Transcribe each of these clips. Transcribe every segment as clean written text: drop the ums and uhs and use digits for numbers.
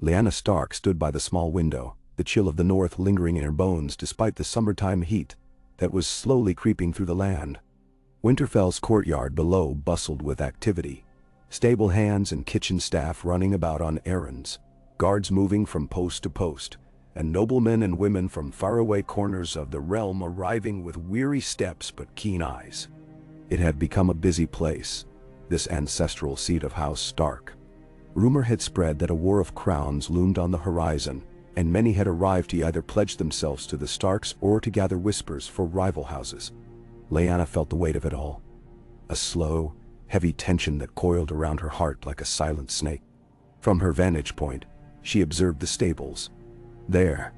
Lyanna Stark stood by the small window, the chill of the north lingering in her bones despite the summertime heat that was slowly creeping through the land. Winterfell's courtyard below bustled with activity. Stable hands and kitchen staff running about on errands, guards moving from post to post, and noblemen and women from faraway corners of the realm arriving with weary steps but keen eyes. It had become a busy place, this ancestral seat of House Stark. Rumor had spread that a war of crowns loomed on the horizon, and many had arrived to either pledge themselves to the Starks or to gather whispers for rival houses. Lyanna felt the weight of it all. A slow, heavy tension that coiled around her heart like a silent snake. From her vantage point, she observed the stables. There,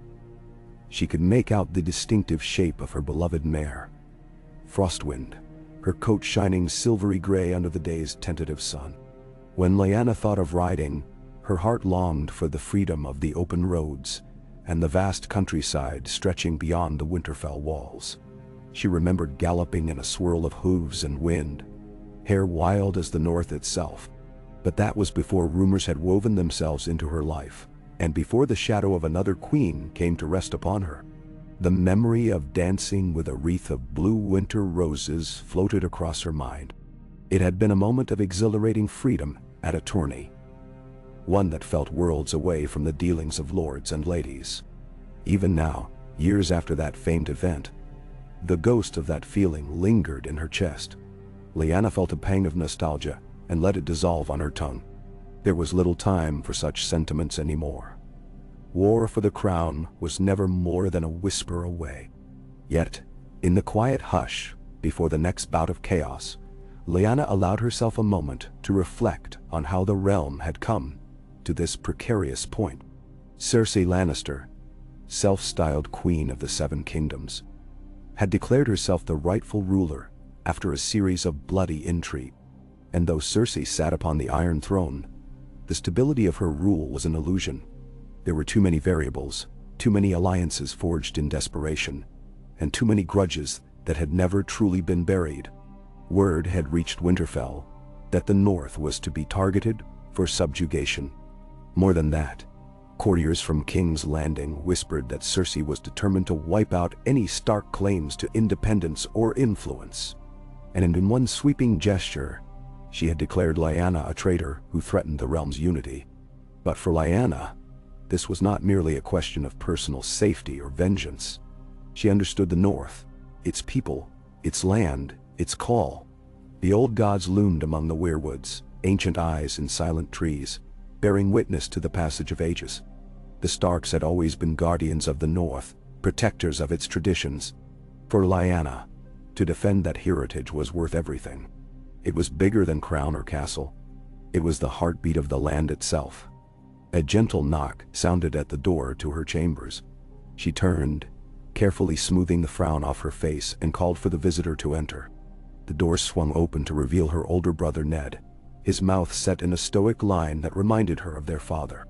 she could make out the distinctive shape of her beloved mare, Frostwind, her coat shining silvery gray under the day's tentative sun. When Lyanna thought of riding, her heart longed for the freedom of the open roads and the vast countryside stretching beyond the Winterfell walls. She remembered galloping in a swirl of hooves and wind, hair wild as the north itself. But that was before rumors had woven themselves into her life, and before the shadow of another queen came to rest upon her. The memory of dancing with a wreath of blue winter roses floated across her mind. It had been a moment of exhilarating freedom at a tourney, one that felt worlds away from the dealings of lords and ladies. Even now, years after that famed event, the ghost of that feeling lingered in her chest. Lyanna felt a pang of nostalgia and let it dissolve on her tongue. There was little time for such sentiments anymore. War for the crown was never more than a whisper away. Yet, in the quiet hush before the next bout of chaos, Lyanna allowed herself a moment to reflect on how the realm had come to this precarious point. Cersei Lannister, self-styled Queen of the Seven Kingdoms, had declared herself the rightful ruler after a series of bloody intrigue. And though Cersei sat upon the Iron Throne, the stability of her rule was an illusion. There were too many variables, too many alliances forged in desperation, and too many grudges that had never truly been buried. Word had reached Winterfell that the North was to be targeted for subjugation. More than that, courtiers from King's Landing whispered that Cersei was determined to wipe out any Stark claims to independence or influence. And in one sweeping gesture, she had declared Lyanna a traitor who threatened the realm's unity. But for Lyanna, this was not merely a question of personal safety or vengeance. She understood the North, its people, its land, its call. The old gods loomed among the weirwoods, ancient eyes in silent trees, bearing witness to the passage of ages. The Starks had always been guardians of the North, protectors of its traditions. For Lyanna, to defend that heritage was worth everything. It was bigger than crown or castle. It was the heartbeat of the land itself. A gentle knock sounded at the door to her chambers. She turned, carefully smoothing the frown off her face, and called for the visitor to enter. The door swung open to reveal her older brother Ned, his mouth set in a stoic line that reminded her of their father.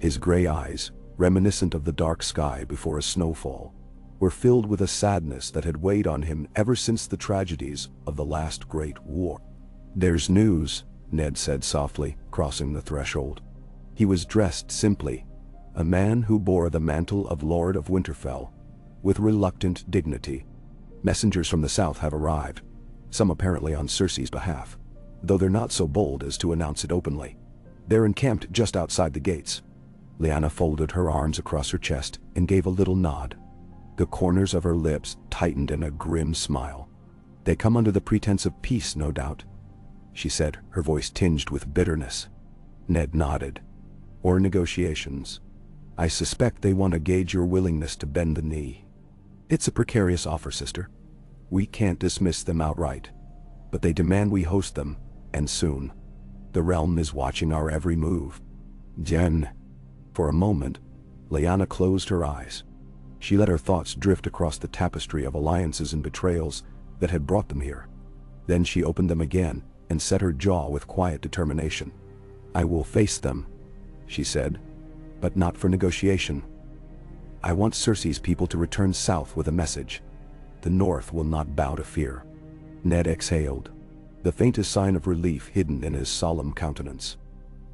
His gray eyes, reminiscent of the dark sky before a snowfall, were filled with a sadness that had weighed on him ever since the tragedies of the last great war. "There's news," Ned said softly, crossing the threshold. He was dressed simply, a man who bore the mantle of Lord of Winterfell with reluctant dignity. "Messengers from the south have arrived, some apparently on Cersei's behalf, though they're not so bold as to announce it openly. They're encamped just outside the gates." Lyanna folded her arms across her chest and gave a little nod. The corners of her lips tightened in a grim smile. "They come under the pretense of peace, no doubt," she said, her voice tinged with bitterness. Ned nodded. "Or negotiations. I suspect they want to gauge your willingness to bend the knee. It's a precarious offer, sister. We can't dismiss them outright, but they demand we host them, and soon. The realm is watching our every move." "Jen." For a moment, Lyanna closed her eyes. She let her thoughts drift across the tapestry of alliances and betrayals that had brought them here. Then she opened them again and set her jaw with quiet determination. "I will face them," she said, "but not for negotiation. I want Cersei's people to return south with a message. The North will not bow to fear." Ned exhaled, the faintest sign of relief hidden in his solemn countenance.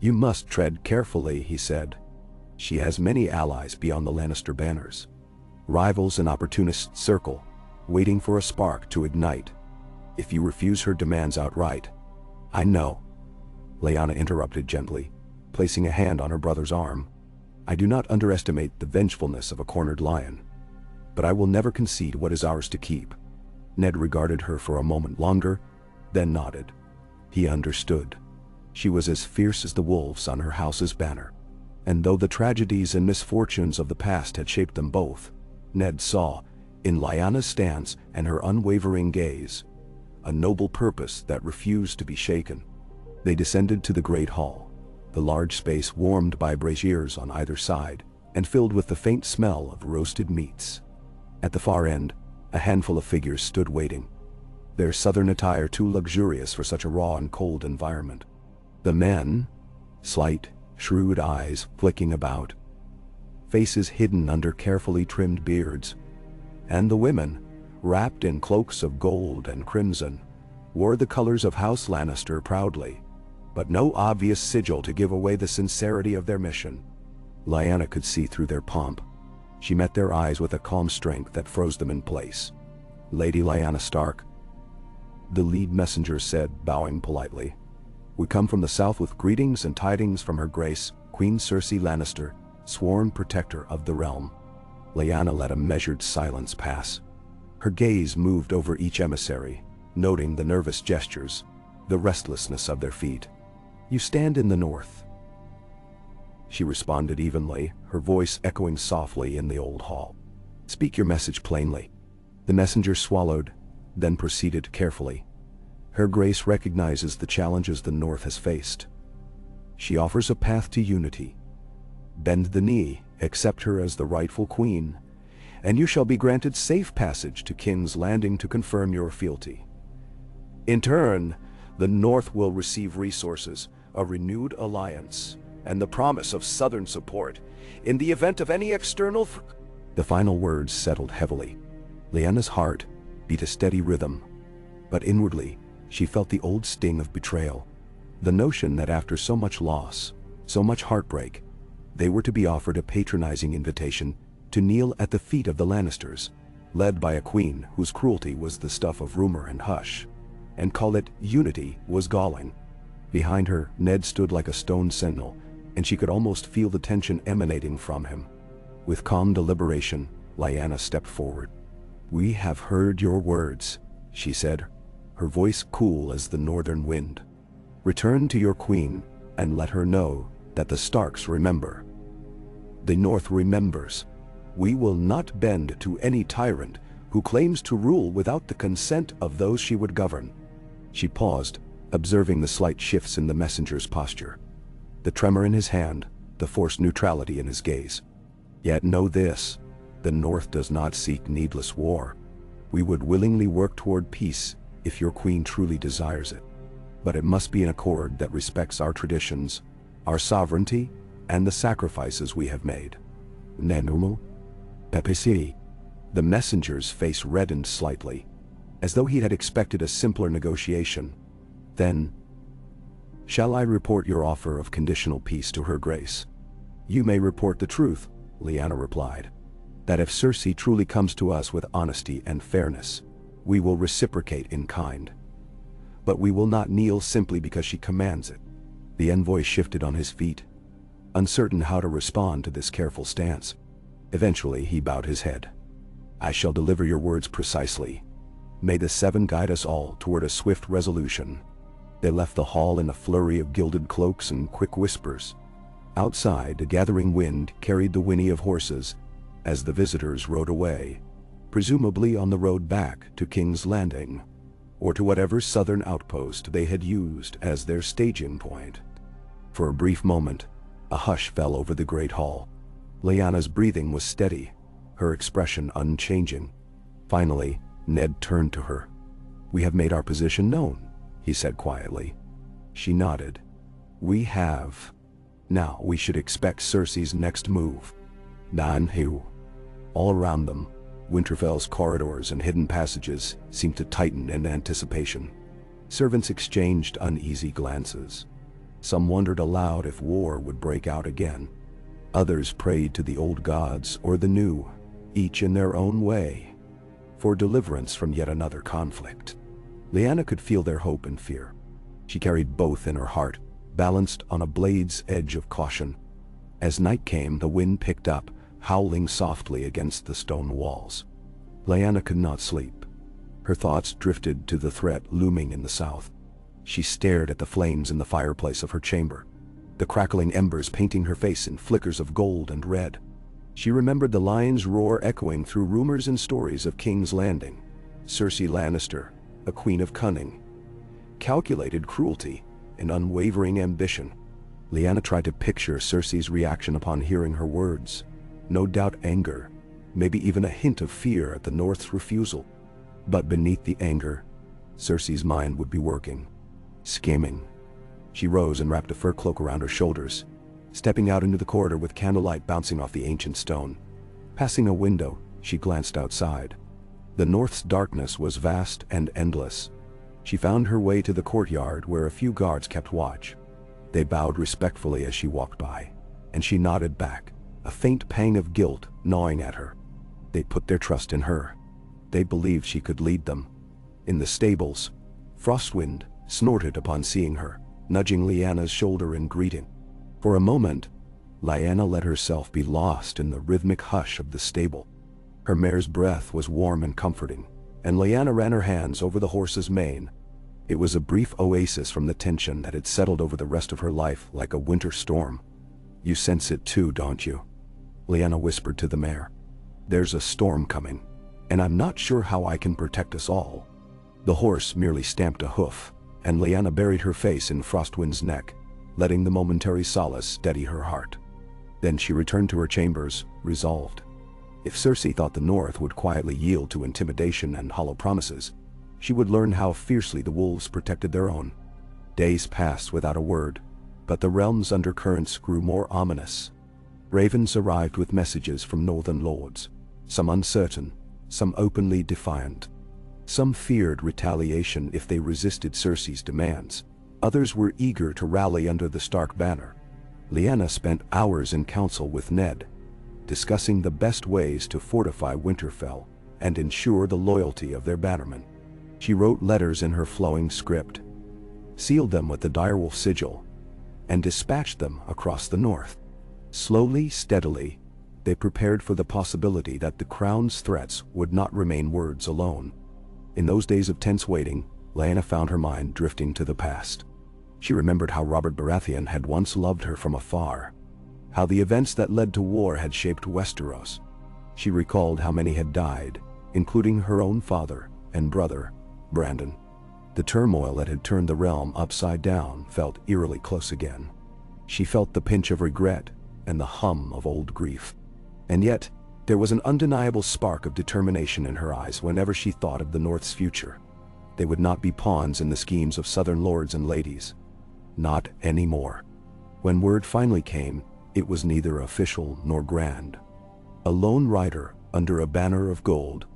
"You must tread carefully," he said. She has many allies beyond the Lannister banners. Rivals and opportunists circle, waiting for a spark to ignite. If you refuse her demands outright—" "I know," Lyanna interrupted gently, placing a hand on her brother's arm. "I do not underestimate the vengefulness of a cornered lion. But I will never concede what is ours to keep." Ned regarded her for a moment longer, then nodded. He understood. She was as fierce as the wolves on her house's banner. And though the tragedies and misfortunes of the past had shaped them both, Ned saw, in Lyanna's stance and her unwavering gaze, a noble purpose that refused to be shaken. They descended to the great hall, the large space warmed by braziers on either side and filled with the faint smell of roasted meats. At the far end, a handful of figures stood waiting, their southern attire too luxurious for such a raw and cold environment. The men, slight, shrewd eyes flicking about, faces hidden under carefully trimmed beards, and the women, wrapped in cloaks of gold and crimson, wore the colors of House Lannister proudly, but no obvious sigil to give away the sincerity of their mission. Lyanna could see through their pomp. She met their eyes with a calm strength that froze them in place. "Lady Lyanna Stark," the lead messenger said, bowing politely. "We come from the south with greetings and tidings from Her Grace, Queen Cersei Lannister, sworn protector of the realm." Lyanna let a measured silence pass. Her gaze moved over each emissary, noting the nervous gestures, the restlessness of their feet. "You stand in the north," she responded evenly, her voice echoing softly in the old hall. "Speak your message plainly." The messenger swallowed, then proceeded carefully. "Her Grace recognizes the challenges the North has faced. She offers a path to unity. Bend the knee, accept her as the rightful queen, and you shall be granted safe passage to King's Landing to confirm your fealty. In turn, the North will receive resources, a renewed alliance, and the promise of Southern support in the event of any external The final words settled heavily. Lyanna's heart beat a steady rhythm, but inwardly, she felt the old sting of betrayal. The notion that after so much loss, so much heartbreak, they were to be offered a patronizing invitation to kneel at the feet of the Lannisters, led by a queen whose cruelty was the stuff of rumor and hush, and call it unity was galling. Behind her, Ned stood like a stone sentinel, and she could almost feel the tension emanating from him. With calm deliberation, Lyanna stepped forward. "We have heard your words," she said, her voice cool as the northern wind. "Return to your queen and let her know that the Starks remember. The North remembers. We will not bend to any tyrant who claims to rule without the consent of those she would govern." She paused, observing the slight shifts in the messenger's posture, the tremor in his hand, the forced neutrality in his gaze. "Yet know this, the North does not seek needless war. We would willingly work toward peace if your queen truly desires it. But it must be in accord that respects our traditions, our sovereignty, and the sacrifices we have made." "Nenumu? PPC?" The messenger's face reddened slightly, as though he had expected a simpler negotiation. Then, "Shall I report your offer of conditional peace to Her Grace?" "You may report the truth," Lyanna replied, "that if Cersei truly comes to us with honesty and fairness, we will reciprocate in kind. But we will not kneel simply because she commands it." The envoy shifted on his feet, uncertain how to respond to this careful stance. Eventually, he bowed his head. "I shall deliver your words precisely. May the Seven guide us all toward a swift resolution." They left the hall in a flurry of gilded cloaks and quick whispers. Outside, a gathering wind carried the whinny of horses as the visitors rode away, presumably on the road back to King's Landing, or to whatever southern outpost they had used as their staging point. For a brief moment, a hush fell over the great hall. Lyanna's breathing was steady, her expression unchanging. Finally, Ned turned to her. "We have made our position known," he said quietly. She nodded. "We have. Now we should expect Cersei's next move." Nan-hu. All around them, Winterfell's corridors and hidden passages seemed to tighten in anticipation. Servants exchanged uneasy glances. Some wondered aloud if war would break out again. Others prayed to the old gods or the new, each in their own way, for deliverance from yet another conflict. Lyanna could feel their hope and fear. She carried both in her heart, balanced on a blade's edge of caution. As night came, the wind picked up, howling softly against the stone walls. Lyanna could not sleep. Her thoughts drifted to the threat looming in the south. She stared at the flames in the fireplace of her chamber, the crackling embers painting her face in flickers of gold and red. She remembered the lion's roar echoing through rumors and stories of King's Landing. Cersei Lannister, a queen of cunning, calculated cruelty, and unwavering ambition. Lyanna tried to picture Cersei's reaction upon hearing her words. No doubt anger, maybe even a hint of fear at the North's refusal. But beneath the anger, Cersei's mind would be working, scheming. She rose and wrapped a fur cloak around her shoulders, stepping out into the corridor with candlelight bouncing off the ancient stone. Passing a window, she glanced outside. The North's darkness was vast and endless. She found her way to the courtyard where a few guards kept watch. They bowed respectfully as she walked by, and she nodded back, a faint pang of guilt gnawing at her. They put their trust in her. They believed she could lead them. In the stables, Frostwind snorted upon seeing her, nudging Lyanna's shoulder in greeting. For a moment, Lyanna let herself be lost in the rhythmic hush of the stable. Her mare's breath was warm and comforting, and Lyanna ran her hands over the horse's mane. It was a brief oasis from the tension that had settled over the rest of her life like a winter storm. "You sense it too, don't you?" Lyanna whispered to the mare. "There's a storm coming, and I'm not sure how I can protect us all." The horse merely stamped a hoof, and Lyanna buried her face in Frostwind's neck, letting the momentary solace steady her heart. Then she returned to her chambers, resolved. If Cersei thought the North would quietly yield to intimidation and hollow promises, she would learn how fiercely the wolves protected their own. Days passed without a word, but the realm's undercurrents grew more ominous. Ravens arrived with messages from northern lords, some uncertain, some openly defiant. Some feared retaliation if they resisted Cersei's demands. Others were eager to rally under the Stark banner. Lyanna spent hours in council with Ned, discussing the best ways to fortify Winterfell and ensure the loyalty of their bannermen. She wrote letters in her flowing script, sealed them with the direwolf sigil, and dispatched them across the North. Slowly, steadily, they prepared for the possibility that the Crown's threats would not remain words alone. In those days of tense waiting, Lyanna found her mind drifting to the past. She remembered how Robert Baratheon had once loved her from afar, how the events that led to war had shaped Westeros. She recalled how many had died, including her own father and brother, Brandon. The turmoil that had turned the realm upside down felt eerily close again. She felt the pinch of regret and the hum of old grief. And yet, there was an undeniable spark of determination in her eyes whenever she thought of the North's future. They would not be pawns in the schemes of southern lords and ladies. Not anymore. When word finally came, it was neither official nor grand. A lone rider under a banner of gold,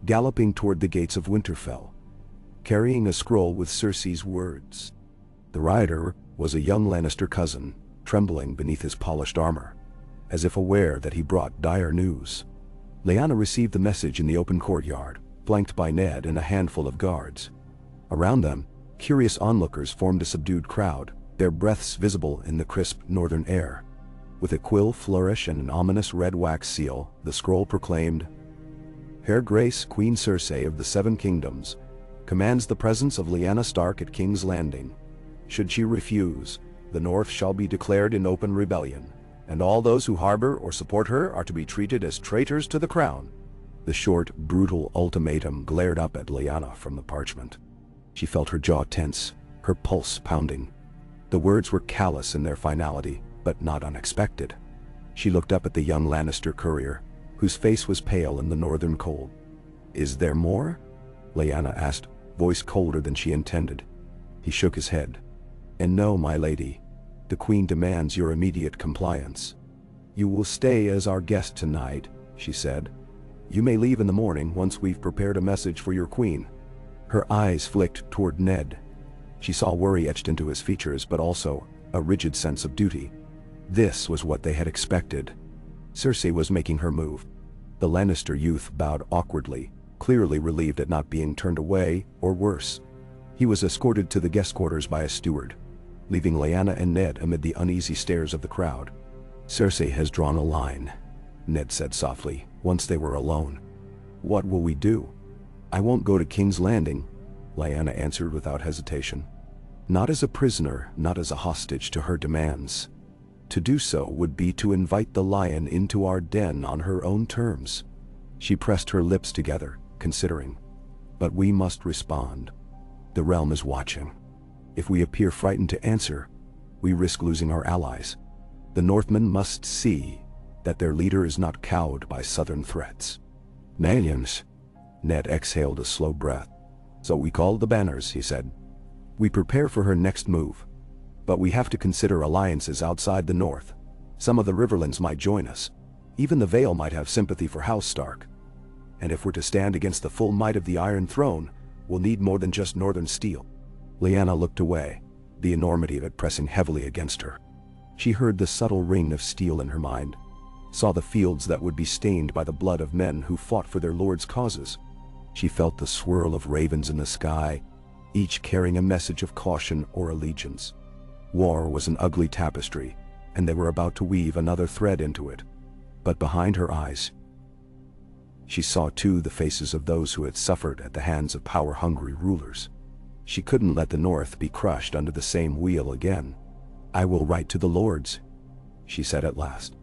galloping toward the gates of Winterfell, carrying a scroll with Cersei's words. The rider was a young Lannister cousin, trembling beneath his polished armor, as if aware that he brought dire news. Lyanna received the message in the open courtyard, flanked by Ned and a handful of guards. Around them, curious onlookers formed a subdued crowd, their breaths visible in the crisp northern air. With a quill flourish and an ominous red wax seal, the scroll proclaimed, "Her Grace Queen Cersei of the Seven Kingdoms commands the presence of Lyanna Stark at King's Landing. Should she refuse, the North shall be declared in open rebellion, and all those who harbor or support her are to be treated as traitors to the crown." The short, brutal ultimatum glared up at Lyanna from the parchment. She felt her jaw tense, her pulse pounding. The words were callous in their finality, but not unexpected. She looked up at the young Lannister courier, whose face was pale in the northern cold. "Is there more?" Lyanna asked, voice colder than she intended. He shook his head. "And no, my lady, the Queen demands your immediate compliance. You will stay as our guest tonight," she said. "You may leave in the morning once we've prepared a message for your queen." Her eyes flicked toward Ned. She saw worry etched into his features, but also a rigid sense of duty. This was what they had expected. Cersei was making her move. The Lannister youth bowed awkwardly, clearly relieved at not being turned away, or worse. He was escorted to the guest quarters by a steward, leaving Lyanna and Ned amid the uneasy stares of the crowd. "Cersei has drawn a line," Ned said softly, once they were alone. "What will we do?" "I won't go to King's Landing," Lyanna answered without hesitation. "Not as a prisoner, not as a hostage to her demands. To do so would be to invite the lion into our den on her own terms." She pressed her lips together, considering. "But we must respond. The realm is watching. If we appear frightened to answer, we risk losing our allies. The Northmen must see that their leader is not cowed by southern threats." "Millions." Ned exhaled a slow breath. "So we call the banners," he said. "We prepare for her next move. But we have to consider alliances outside the north. Some of the Riverlands might join us. Even the Vale might have sympathy for House Stark. And if we're to stand against the full might of the Iron Throne, we'll need more than just northern steel." Lyanna looked away, the enormity of it pressing heavily against her. She heard the subtle ring of steel in her mind, saw the fields that would be stained by the blood of men who fought for their lord's causes. She felt the swirl of ravens in the sky, each carrying a message of caution or allegiance. War was an ugly tapestry, and they were about to weave another thread into it. But behind her eyes, she saw too the faces of those who had suffered at the hands of power-hungry rulers. She couldn't let the North be crushed under the same wheel again. "I will write to the lords," she said at last.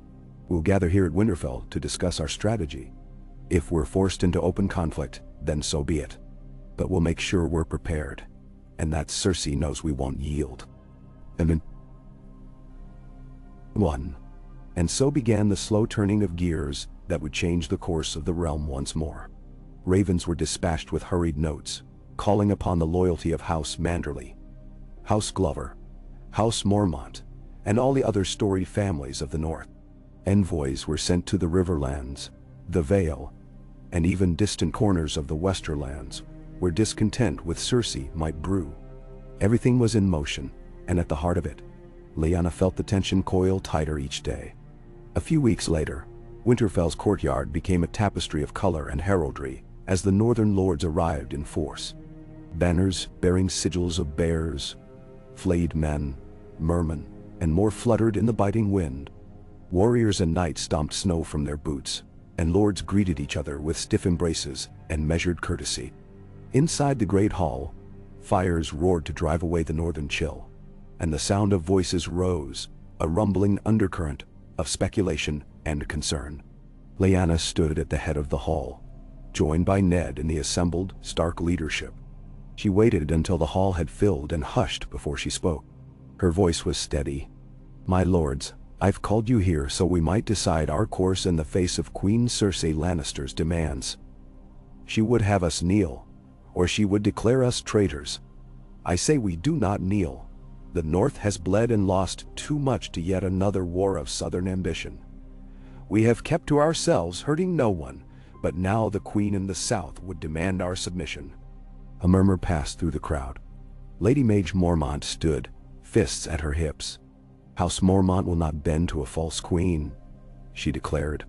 "We'll gather here at Winterfell to discuss our strategy. If we're forced into open conflict, then so be it. But we'll make sure we're prepared, and that Cersei knows we won't yield." And then 1. And so began the slow turning of gears that would change the course of the realm once more. Ravens were dispatched with hurried notes, calling upon the loyalty of House Manderly, House Glover, House Mormont, and all the other storied families of the north. Envoys were sent to the Riverlands, the Vale, and even distant corners of the Westerlands, where discontent with Cersei might brew. Everything was in motion, and at the heart of it, Lyanna felt the tension coil tighter each day. A few weeks later, Winterfell's courtyard became a tapestry of color and heraldry as the northern lords arrived in force. Banners bearing sigils of bears, flayed men, mermen, and more fluttered in the biting wind. Warriors and knights stomped snow from their boots, and lords greeted each other with stiff embraces and measured courtesy. Inside the great hall, fires roared to drive away the northern chill, and the sound of voices rose, a rumbling undercurrent of speculation and concern. Lyanna stood at the head of the hall, joined by Ned and the assembled Stark leadership. She waited until the hall had filled and hushed before she spoke. Her voice was steady. "My lords, I've called you here so we might decide our course in the face of Queen Cersei Lannister's demands. She would have us kneel, or she would declare us traitors. I say we do not kneel. The North has bled and lost too much to yet another war of southern ambition. We have kept to ourselves, hurting no one, but now the Queen in the South would demand our submission." A murmur passed through the crowd. Lady Mage Mormont stood, fists at her hips. "House Mormont will not bend to a false queen," she declared.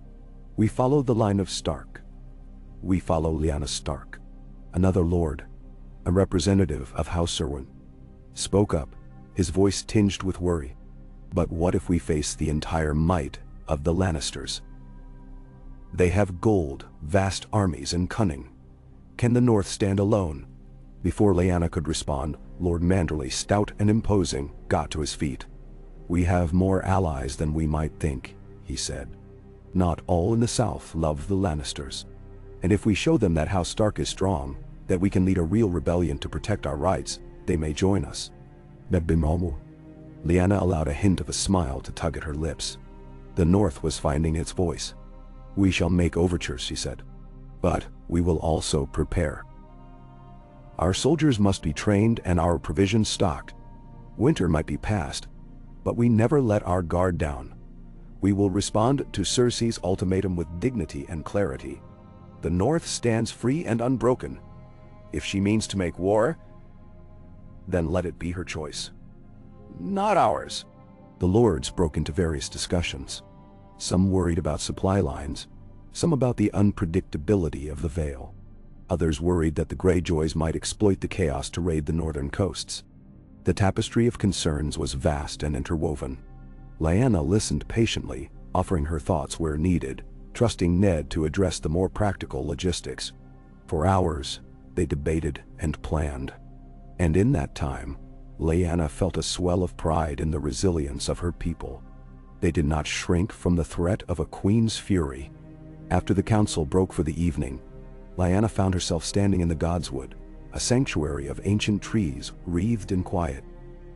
"We follow the line of Stark. We follow Lyanna Stark." Another lord, a representative of House Serwyn, spoke up, his voice tinged with worry. "But what if we face the entire might of the Lannisters? They have gold, vast armies, and cunning. Can the North stand alone?" Before Lyanna could respond, Lord Manderly, stout and imposing, got to his feet. "We have more allies than we might think," he said. "Not all in the South love the Lannisters. And if we show them that House Stark is strong, that we can lead a real rebellion to protect our rights, they may join us." Lyanna allowed a hint of a smile to tug at her lips. The North was finding its voice. "We shall make overtures," she said. "But we will also prepare. Our soldiers must be trained and our provisions stocked. Winter might be past, but we never let our guard down. We will respond to Cersei's ultimatum with dignity and clarity. The North stands free and unbroken. If she means to make war, then let it be her choice, not ours." The lords broke into various discussions. Some worried about supply lines, some about the unpredictability of the Vale. Others worried that the Greyjoys might exploit the chaos to raid the northern coasts. The tapestry of concerns was vast and interwoven. Lyanna listened patiently, offering her thoughts where needed, trusting Ned to address the more practical logistics. For hours, they debated and planned. And in that time, Lyanna felt a swell of pride in the resilience of her people. They did not shrink from the threat of a queen's fury. After the council broke for the evening, Lyanna found herself standing in the Godswood, a sanctuary of ancient trees wreathed in quiet.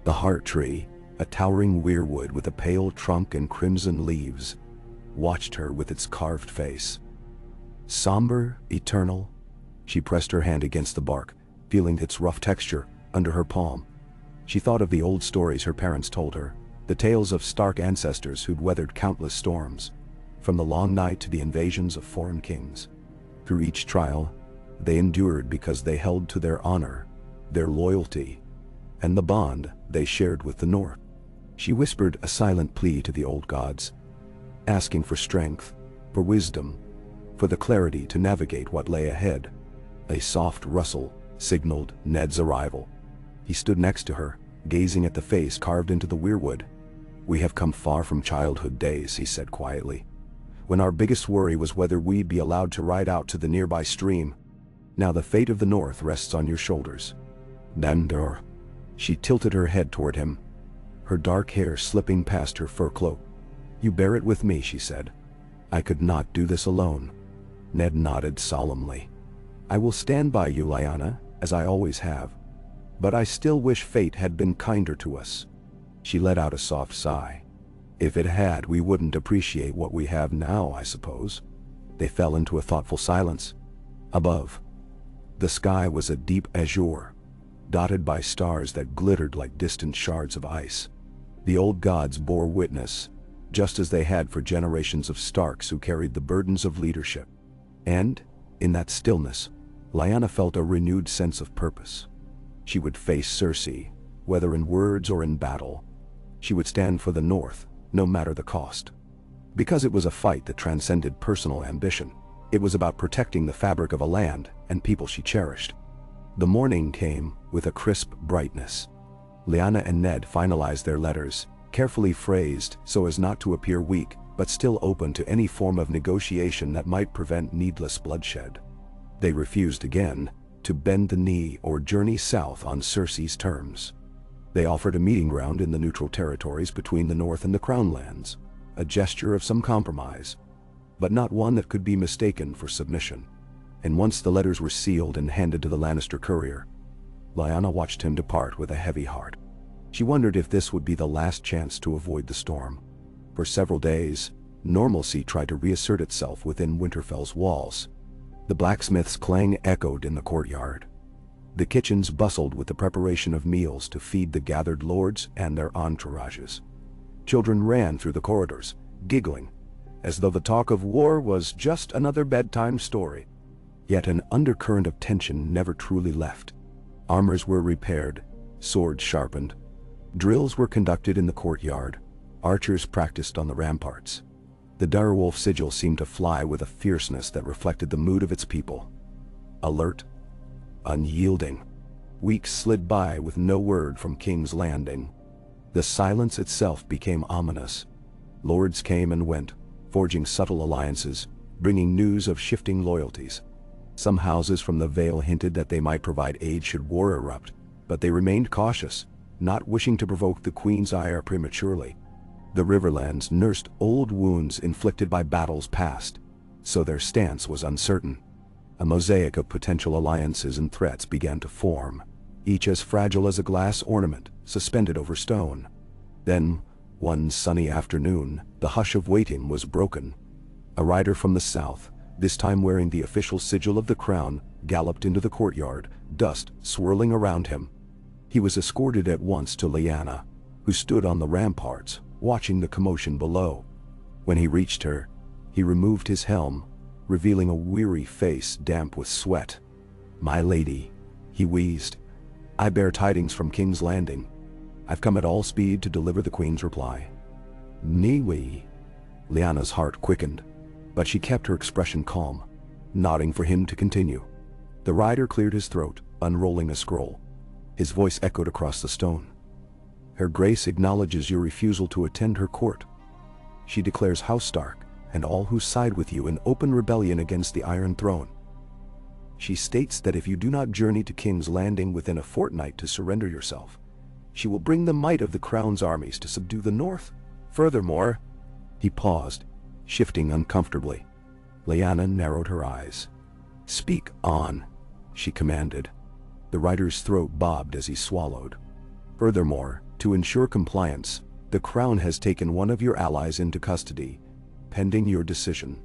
The Heart Tree, a towering weirwood with a pale trunk and crimson leaves, watched her with its carved face. Somber, eternal, she pressed her hand against the bark, feeling its rough texture under her palm. She thought of the old stories her parents told her, the tales of Stark ancestors who'd weathered countless storms, from the Long Night to the invasions of foreign kings. Through each trial, they endured because they held to their honor, their loyalty, and the bond they shared with the North. She whispered a silent plea to the old gods, asking for strength, for wisdom, for the clarity to navigate what lay ahead. A soft rustle signaled Ned's arrival. He stood next to her, gazing at the face carved into the weirwood. "We have come far from childhood days," he said quietly, "when our biggest worry was whether we'd be allowed to ride out to the nearby stream. Now the fate of the North rests on your shoulders." Dandor. She tilted her head toward him, her dark hair slipping past her fur cloak. "You bear it with me," she said. "I could not do this alone." Ned nodded solemnly. "I will stand by you, Lyanna, as I always have. But I still wish fate had been kinder to us." She let out a soft sigh. "If it had, we wouldn't appreciate what we have now, I suppose." They fell into a thoughtful silence. Above, the sky was a deep azure, dotted by stars that glittered like distant shards of ice. The old gods bore witness, just as they had for generations of Starks who carried the burdens of leadership. And, in that stillness, Lyanna felt a renewed sense of purpose. She would face Cersei, whether in words or in battle. She would stand for the North, no matter the cost. Because it was a fight that transcended personal ambition. It was about protecting the fabric of a land and people she cherished. The morning came with a crisp brightness. Lyanna and Ned finalized their letters, carefully phrased so as not to appear weak, but still open to any form of negotiation that might prevent needless bloodshed. They refused again to bend the knee or journey south on Cersei's terms. They offered a meeting ground in the neutral territories between the North and the Crown Lands, a gesture of some compromise, but not one that could be mistaken for submission. And once the letters were sealed and handed to the Lannister courier, Lyanna watched him depart with a heavy heart. She wondered if this would be the last chance to avoid the storm. For several days, normalcy tried to reassert itself within Winterfell's walls. The blacksmith's clang echoed in the courtyard. The kitchens bustled with the preparation of meals to feed the gathered lords and their entourages. Children ran through the corridors, giggling, as though the talk of war was just another bedtime story. Yet an undercurrent of tension never truly left. Armors were repaired, swords sharpened. Drills were conducted in the courtyard. Archers practiced on the ramparts. The direwolf sigil seemed to fly with a fierceness that reflected the mood of its people. Alert, unyielding. Weeks slid by with no word from King's Landing. The silence itself became ominous. Lords came and went, forging subtle alliances, bringing news of shifting loyalties. Some houses from the Vale hinted that they might provide aid should war erupt, but they remained cautious, not wishing to provoke the Queen's ire prematurely. The Riverlands nursed old wounds inflicted by battles past, so their stance was uncertain. A mosaic of potential alliances and threats began to form, each as fragile as a glass ornament suspended over stone. Then, one sunny afternoon, the hush of waiting was broken. A rider from the south, this time wearing the official sigil of the crown, galloped into the courtyard, dust swirling around him. He was escorted at once to Lyanna, who stood on the ramparts, watching the commotion below. When he reached her, he removed his helm, revealing a weary face damp with sweat. "My lady," he wheezed, "I bear tidings from King's Landing. I've come at all speed to deliver the Queen's reply." Niwi. Lyanna's heart quickened, but she kept her expression calm, nodding for him to continue. The rider cleared his throat, unrolling a scroll. His voice echoed across the stone. Her Grace acknowledges your refusal to attend her court. She declares House Stark and all who side with you in open rebellion against the Iron Throne. She states that if you do not journey to King's Landing within a fortnight to surrender yourself, she will bring the might of the Crown's armies to subdue the North. Furthermore, he paused, shifting uncomfortably. Lyanna narrowed her eyes. Speak on, she commanded. The rider's throat bobbed as he swallowed. Furthermore, to ensure compliance, the Crown has taken one of your allies into custody, pending your decision.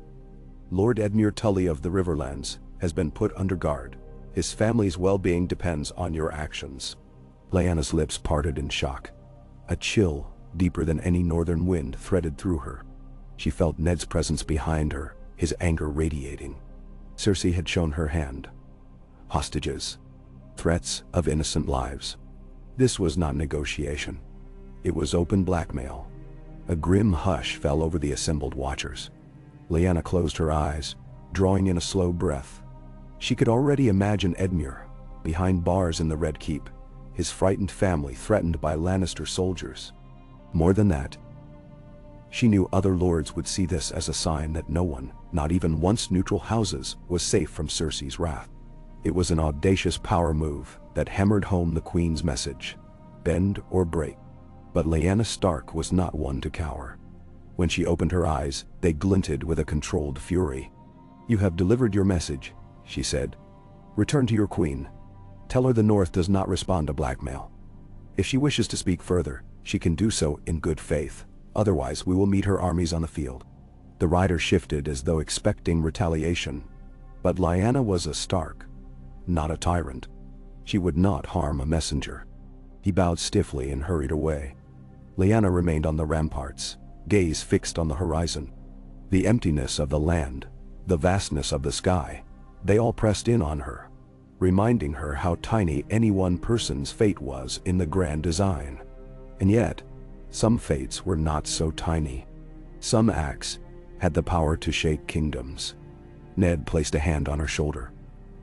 Lord Edmure Tully of the Riverlands has been put under guard. His family's well-being depends on your actions. Lyanna's lips parted in shock. A chill, deeper than any northern wind, threaded through her. She felt Ned's presence behind her, his anger radiating. Cersei had shown her hand. Hostages. Threats of innocent lives. This was not negotiation. It was open blackmail. A grim hush fell over the assembled watchers. Lyanna closed her eyes, drawing in a slow breath. She could already imagine Edmure, behind bars in the Red Keep, his frightened family threatened by Lannister soldiers. More than that, she knew other lords would see this as a sign that no one, not even once neutral houses, was safe from Cersei's wrath. It was an audacious power move that hammered home the Queen's message: bend or break. But Lyanna Stark was not one to cower. When she opened her eyes, they glinted with a controlled fury. You have delivered your message, she said. Return to your queen. Tell her the North does not respond to blackmail. If she wishes to speak further, she can do so in good faith. Otherwise, we will meet her armies on the field. The rider shifted as though expecting retaliation. But Lyanna was a Stark, not a tyrant. She would not harm a messenger. He bowed stiffly and hurried away. Lyanna remained on the ramparts, gaze fixed on the horizon. The emptiness of the land, the vastness of the sky, they all pressed in on her, reminding her how tiny any one person's fate was in the grand design. And yet, some fates were not so tiny. Some acts had the power to shake kingdoms. Ned placed a hand on her shoulder.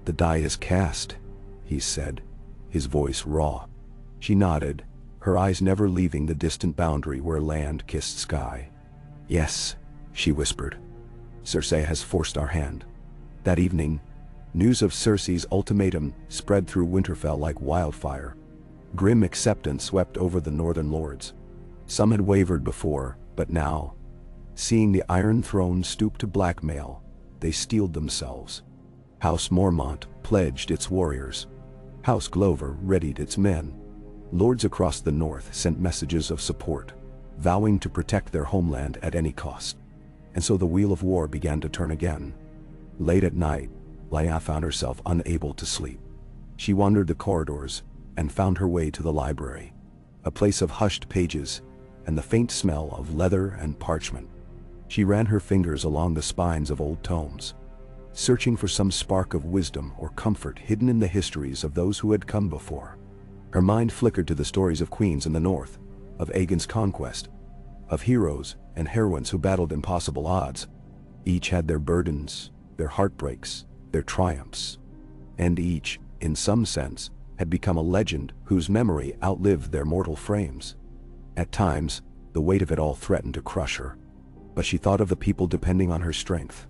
The die is cast, he said, his voice raw. She nodded, her eyes never leaving the distant boundary where land kissed sky. Yes, she whispered. Cersei has forced our hand. That evening, news of Cersei's ultimatum spread through Winterfell like wildfire. Grim acceptance swept over the northern lords. Some had wavered before, but now, seeing the Iron Throne stoop to blackmail, they steeled themselves. House Mormont pledged its warriors. House Glover readied its men. Lords across the north sent messages of support, vowing to protect their homeland at any cost. And so the wheel of war began to turn again. Late at night, Lyanna found herself unable to sleep. She wandered the corridors and found her way to the library, a place of hushed pages and the faint smell of leather and parchment. She ran her fingers along the spines of old tomes, searching for some spark of wisdom or comfort hidden in the histories of those who had come before. Her mind flickered to the stories of queens in the north, of Aegon's conquest, of heroes and heroines who battled impossible odds. Each had their burdens, their heartbreaks, their triumphs, and each, in some sense, had become a legend whose memory outlived their mortal frames. At times, the weight of it all threatened to crush her, but she thought of the people depending on her strength.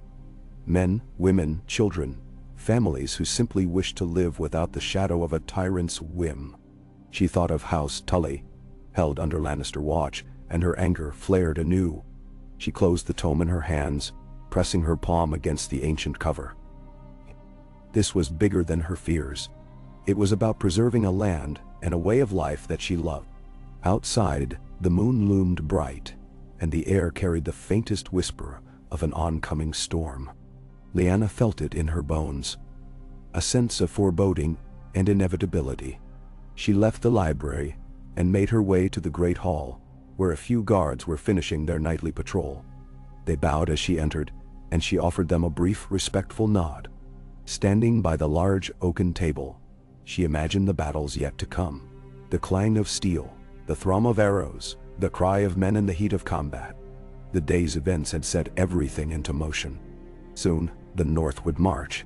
Men, women, children, families who simply wished to live without the shadow of a tyrant's whim. She thought of House Tully, held under Lannister watch, and her anger flared anew. She closed the tome in her hands, pressing her palm against the ancient cover. This was bigger than her fears. It was about preserving a land and a way of life that she loved. Outside, the moon loomed bright, and the air carried the faintest whisper of an oncoming storm. Lyanna felt it in her bones, a sense of foreboding and inevitability. She left the library and made her way to the great hall, where a few guards were finishing their nightly patrol. They bowed as she entered, and she offered them a brief, respectful nod. Standing by the large oaken table, she imagined the battles yet to come, the clang of steel, the thrum of arrows, the cry of men in the heat of combat. The day's events had set everything into motion. Soon, the North would march.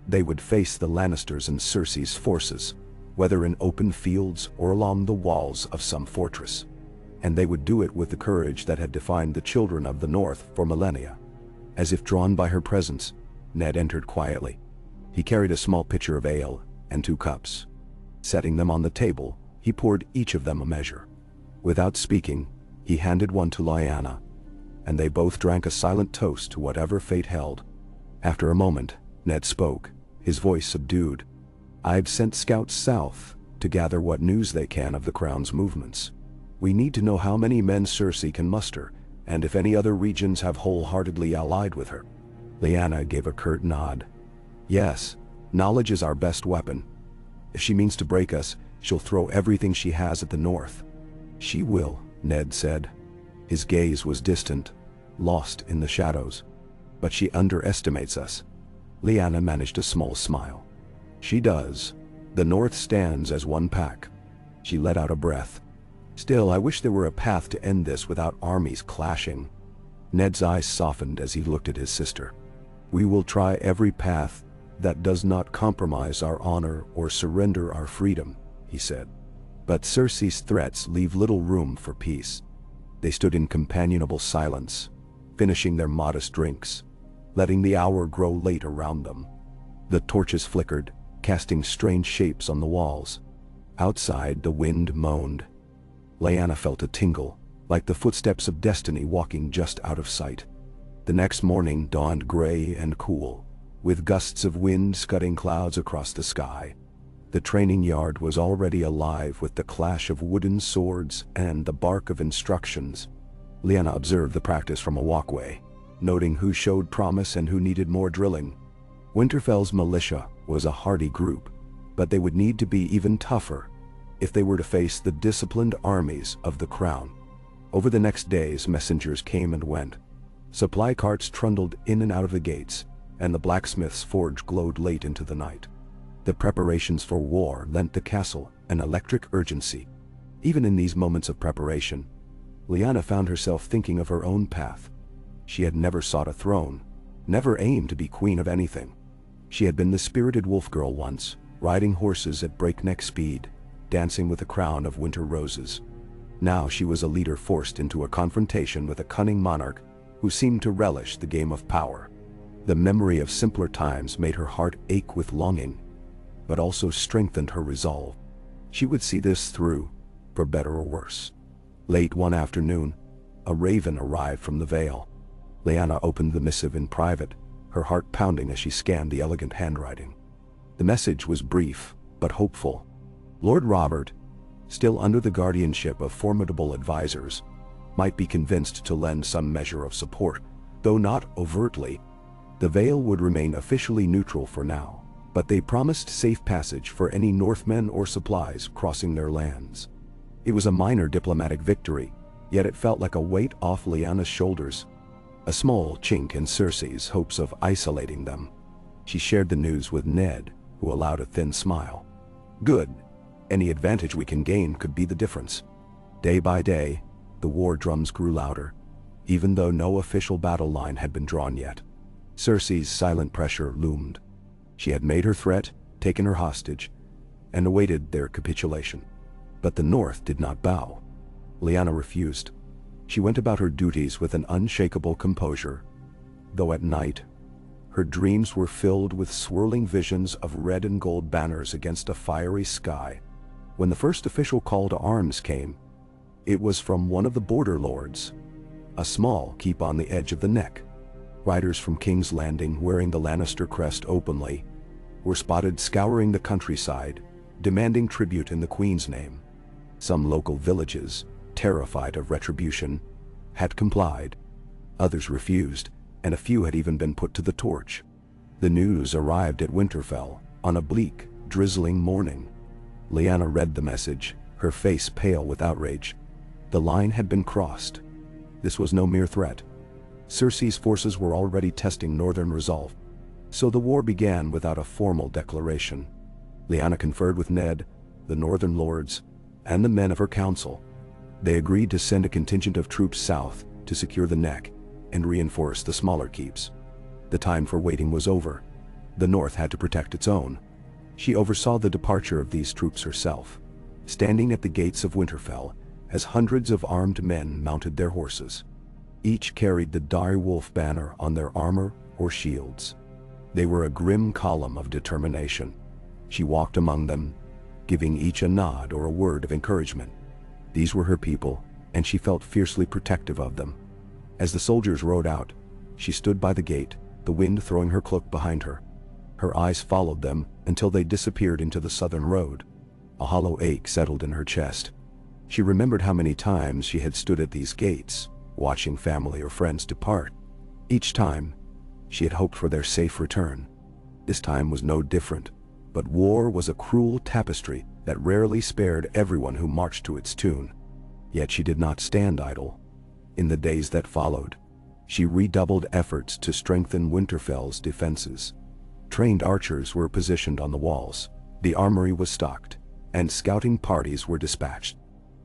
They would face the Lannisters and Cersei's forces, whether in open fields or along the walls of some fortress. And they would do it with the courage that had defined the children of the North for millennia. As if drawn by her presence, Ned entered quietly. He carried a small pitcher of ale and 2 cups. Setting them on the table, he poured each of them a measure. Without speaking, he handed one to Lyanna, and they both drank a silent toast to whatever fate held. After a moment, Ned spoke, his voice subdued. "I've sent scouts south to gather what news they can of the Crown's movements. We need to know how many men Cersei can muster, and if any other regions have wholeheartedly allied with her." Lyanna gave a curt nod. "Yes, knowledge is our best weapon. If she means to break us, she'll throw everything she has at the North." "She will," Ned said. His gaze was distant, lost in the shadows. "But she underestimates us." Lyanna managed a small smile. "She does. The North stands as one pack." She let out a breath. "Still, I wish there were a path to end this without armies clashing." Ned's eyes softened as he looked at his sister. "We will try every path that does not compromise our honor or surrender our freedom," he said. "But Cersei's threats leave little room for peace." They stood in companionable silence, finishing their modest drinks, letting the hour grow late around them. The torches flickered, casting strange shapes on the walls. Outside, the wind moaned. Lyanna felt a tingle, like the footsteps of destiny walking just out of sight. The next morning dawned gray and cool, with gusts of wind scudding clouds across the sky. The training yard was already alive with the clash of wooden swords and the bark of instructions. Lyanna observed the practice from a walkway, noting who showed promise and who needed more drilling. Winterfell's militia was a hardy group, but they would need to be even tougher if they were to face the disciplined armies of the Crown. Over the next days, messengers came and went. Supply carts trundled in and out of the gates, and the blacksmith's forge glowed late into the night. The preparations for war lent the castle an electric urgency. Even in these moments of preparation, Lyanna found herself thinking of her own path. She had never sought a throne, never aimed to be queen of anything. She had been the spirited wolf girl once, riding horses at breakneck speed, dancing with a crown of winter roses. Now she was a leader forced into a confrontation with a cunning monarch who seemed to relish the game of power. The memory of simpler times made her heart ache with longing, but also strengthened her resolve. She would see this through, for better or worse. Late one afternoon, a raven arrived from the Vale. Lyanna opened the missive in private, her heart pounding as she scanned the elegant handwriting. The message was brief, but hopeful. Lord Robert, still under the guardianship of formidable advisors, might be convinced to lend some measure of support, though not overtly. The Vale would remain officially neutral for now, but they promised safe passage for any Northmen or supplies crossing their lands. It was a minor diplomatic victory, yet it felt like a weight off Lyanna's shoulders, a small chink in Cersei's hopes of isolating them. She shared the news with Ned, who allowed a thin smile. "Good. Any advantage we can gain could be the difference." Day by day, the war drums grew louder, even though no official battle line had been drawn yet. Cersei's silent pressure loomed. She had made her threat, taken her hostage, and awaited their capitulation. But the North did not bow. Lyanna refused. She went about her duties with an unshakable composure, though at night, her dreams were filled with swirling visions of red and gold banners against a fiery sky. When the first official call to arms came, it was from one of the border lords, a small keep on the edge of the neck. Riders from King's Landing, wearing the Lannister crest openly, were spotted scouring the countryside, demanding tribute in the Queen's name. Some local villages, terrified of retribution, had complied. Others refused, and a few had even been put to the torch. The news arrived at Winterfell on a bleak, drizzling morning. Lyanna read the message, her face pale with outrage. The line had been crossed. This was no mere threat. Cersei's forces were already testing northern resolve. So the war began without a formal declaration. Lyanna conferred with Ned, the northern lords, and the men of her council. They agreed to send a contingent of troops south to secure the neck and reinforce the smaller keeps. The time for waiting was over. The North had to protect its own. She oversaw the departure of these troops herself, standing at the gates of Winterfell as hundreds of armed men mounted their horses. Each carried the dire wolf banner on their armor or shields. They were a grim column of determination. She walked among them, giving each a nod or a word of encouragement. These were her people, and she felt fiercely protective of them. As the soldiers rode out, she stood by the gate, the wind throwing her cloak behind her. Her eyes followed them until they disappeared into the southern road. A hollow ache settled in her chest. She remembered how many times she had stood at these gates, watching family or friends depart. Each time, she had hoped for their safe return. This time was no different, but war was a cruel tapestry that rarely spared everyone who marched to its tune. Yet she did not stand idle. In the days that followed, she redoubled efforts to strengthen Winterfell's defenses. Trained archers were positioned on the walls, the armory was stocked, and scouting parties were dispatched.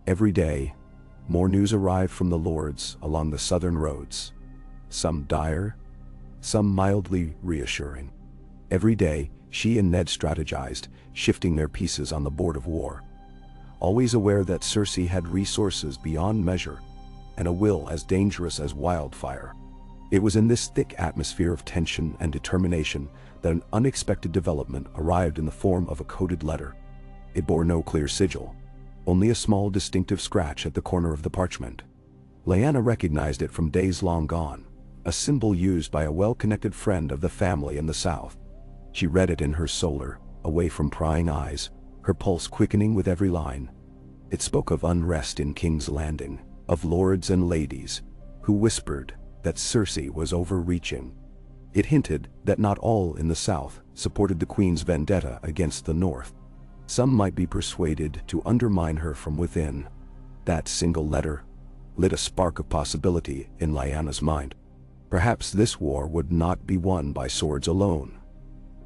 Every day, more news arrived from the lords along the southern roads, some dire, some mildly reassuring. Every day, she and Ned strategized, shifting their pieces on the board of war, always aware that Cersei had resources beyond measure and a will as dangerous as wildfire. It was in this thick atmosphere of tension and determination that an unexpected development arrived in the form of a coded letter. It bore no clear sigil, only a small distinctive scratch at the corner of the parchment. Lyanna recognized it from days long gone, a symbol used by a well-connected friend of the family in the south. She read it in her solar, away from prying eyes, her pulse quickening with every line. It spoke of unrest in King's Landing, of lords and ladies who whispered that Cersei was overreaching. It hinted that not all in the south supported the Queen's vendetta against the north. Some might be persuaded to undermine her from within. That single letter lit a spark of possibility in Lyanna's mind. Perhaps this war would not be won by swords alone,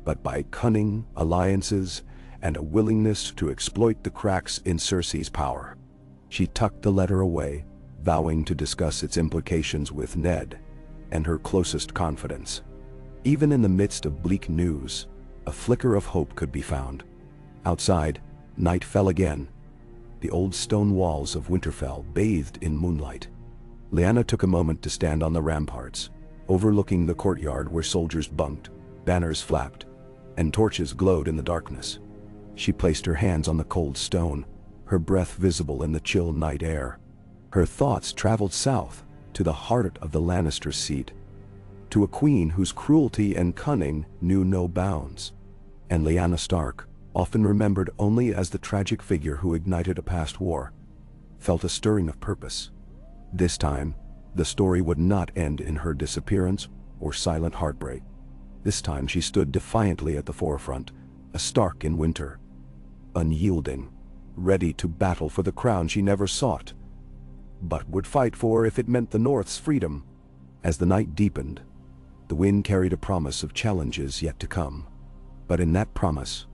but by cunning, alliances, and a willingness to exploit the cracks in Cersei's power. She tucked the letter away, vowing to discuss its implications with Ned and her closest confidants. Even in the midst of bleak news, a flicker of hope could be found. Outside, night fell again. The old stone walls of Winterfell bathed in moonlight. Lyanna took a moment to stand on the ramparts, overlooking the courtyard where soldiers bunked, banners flapped, and torches glowed in the darkness. She placed her hands on the cold stone, her breath visible in the chill night air. Her thoughts traveled south, to the heart of the Lannister seat, to a queen whose cruelty and cunning knew no bounds. And Lyanna Stark, often remembered only as the tragic figure who ignited a past war, felt a stirring of purpose. This time, the story would not end in her disappearance or silent heartbreak. This time she stood defiantly at the forefront, a Stark in winter, unyielding, ready to battle for the crown she never sought, but would fight for if it meant the North's freedom. As the night deepened, the wind carried a promise of challenges yet to come. But in that promise,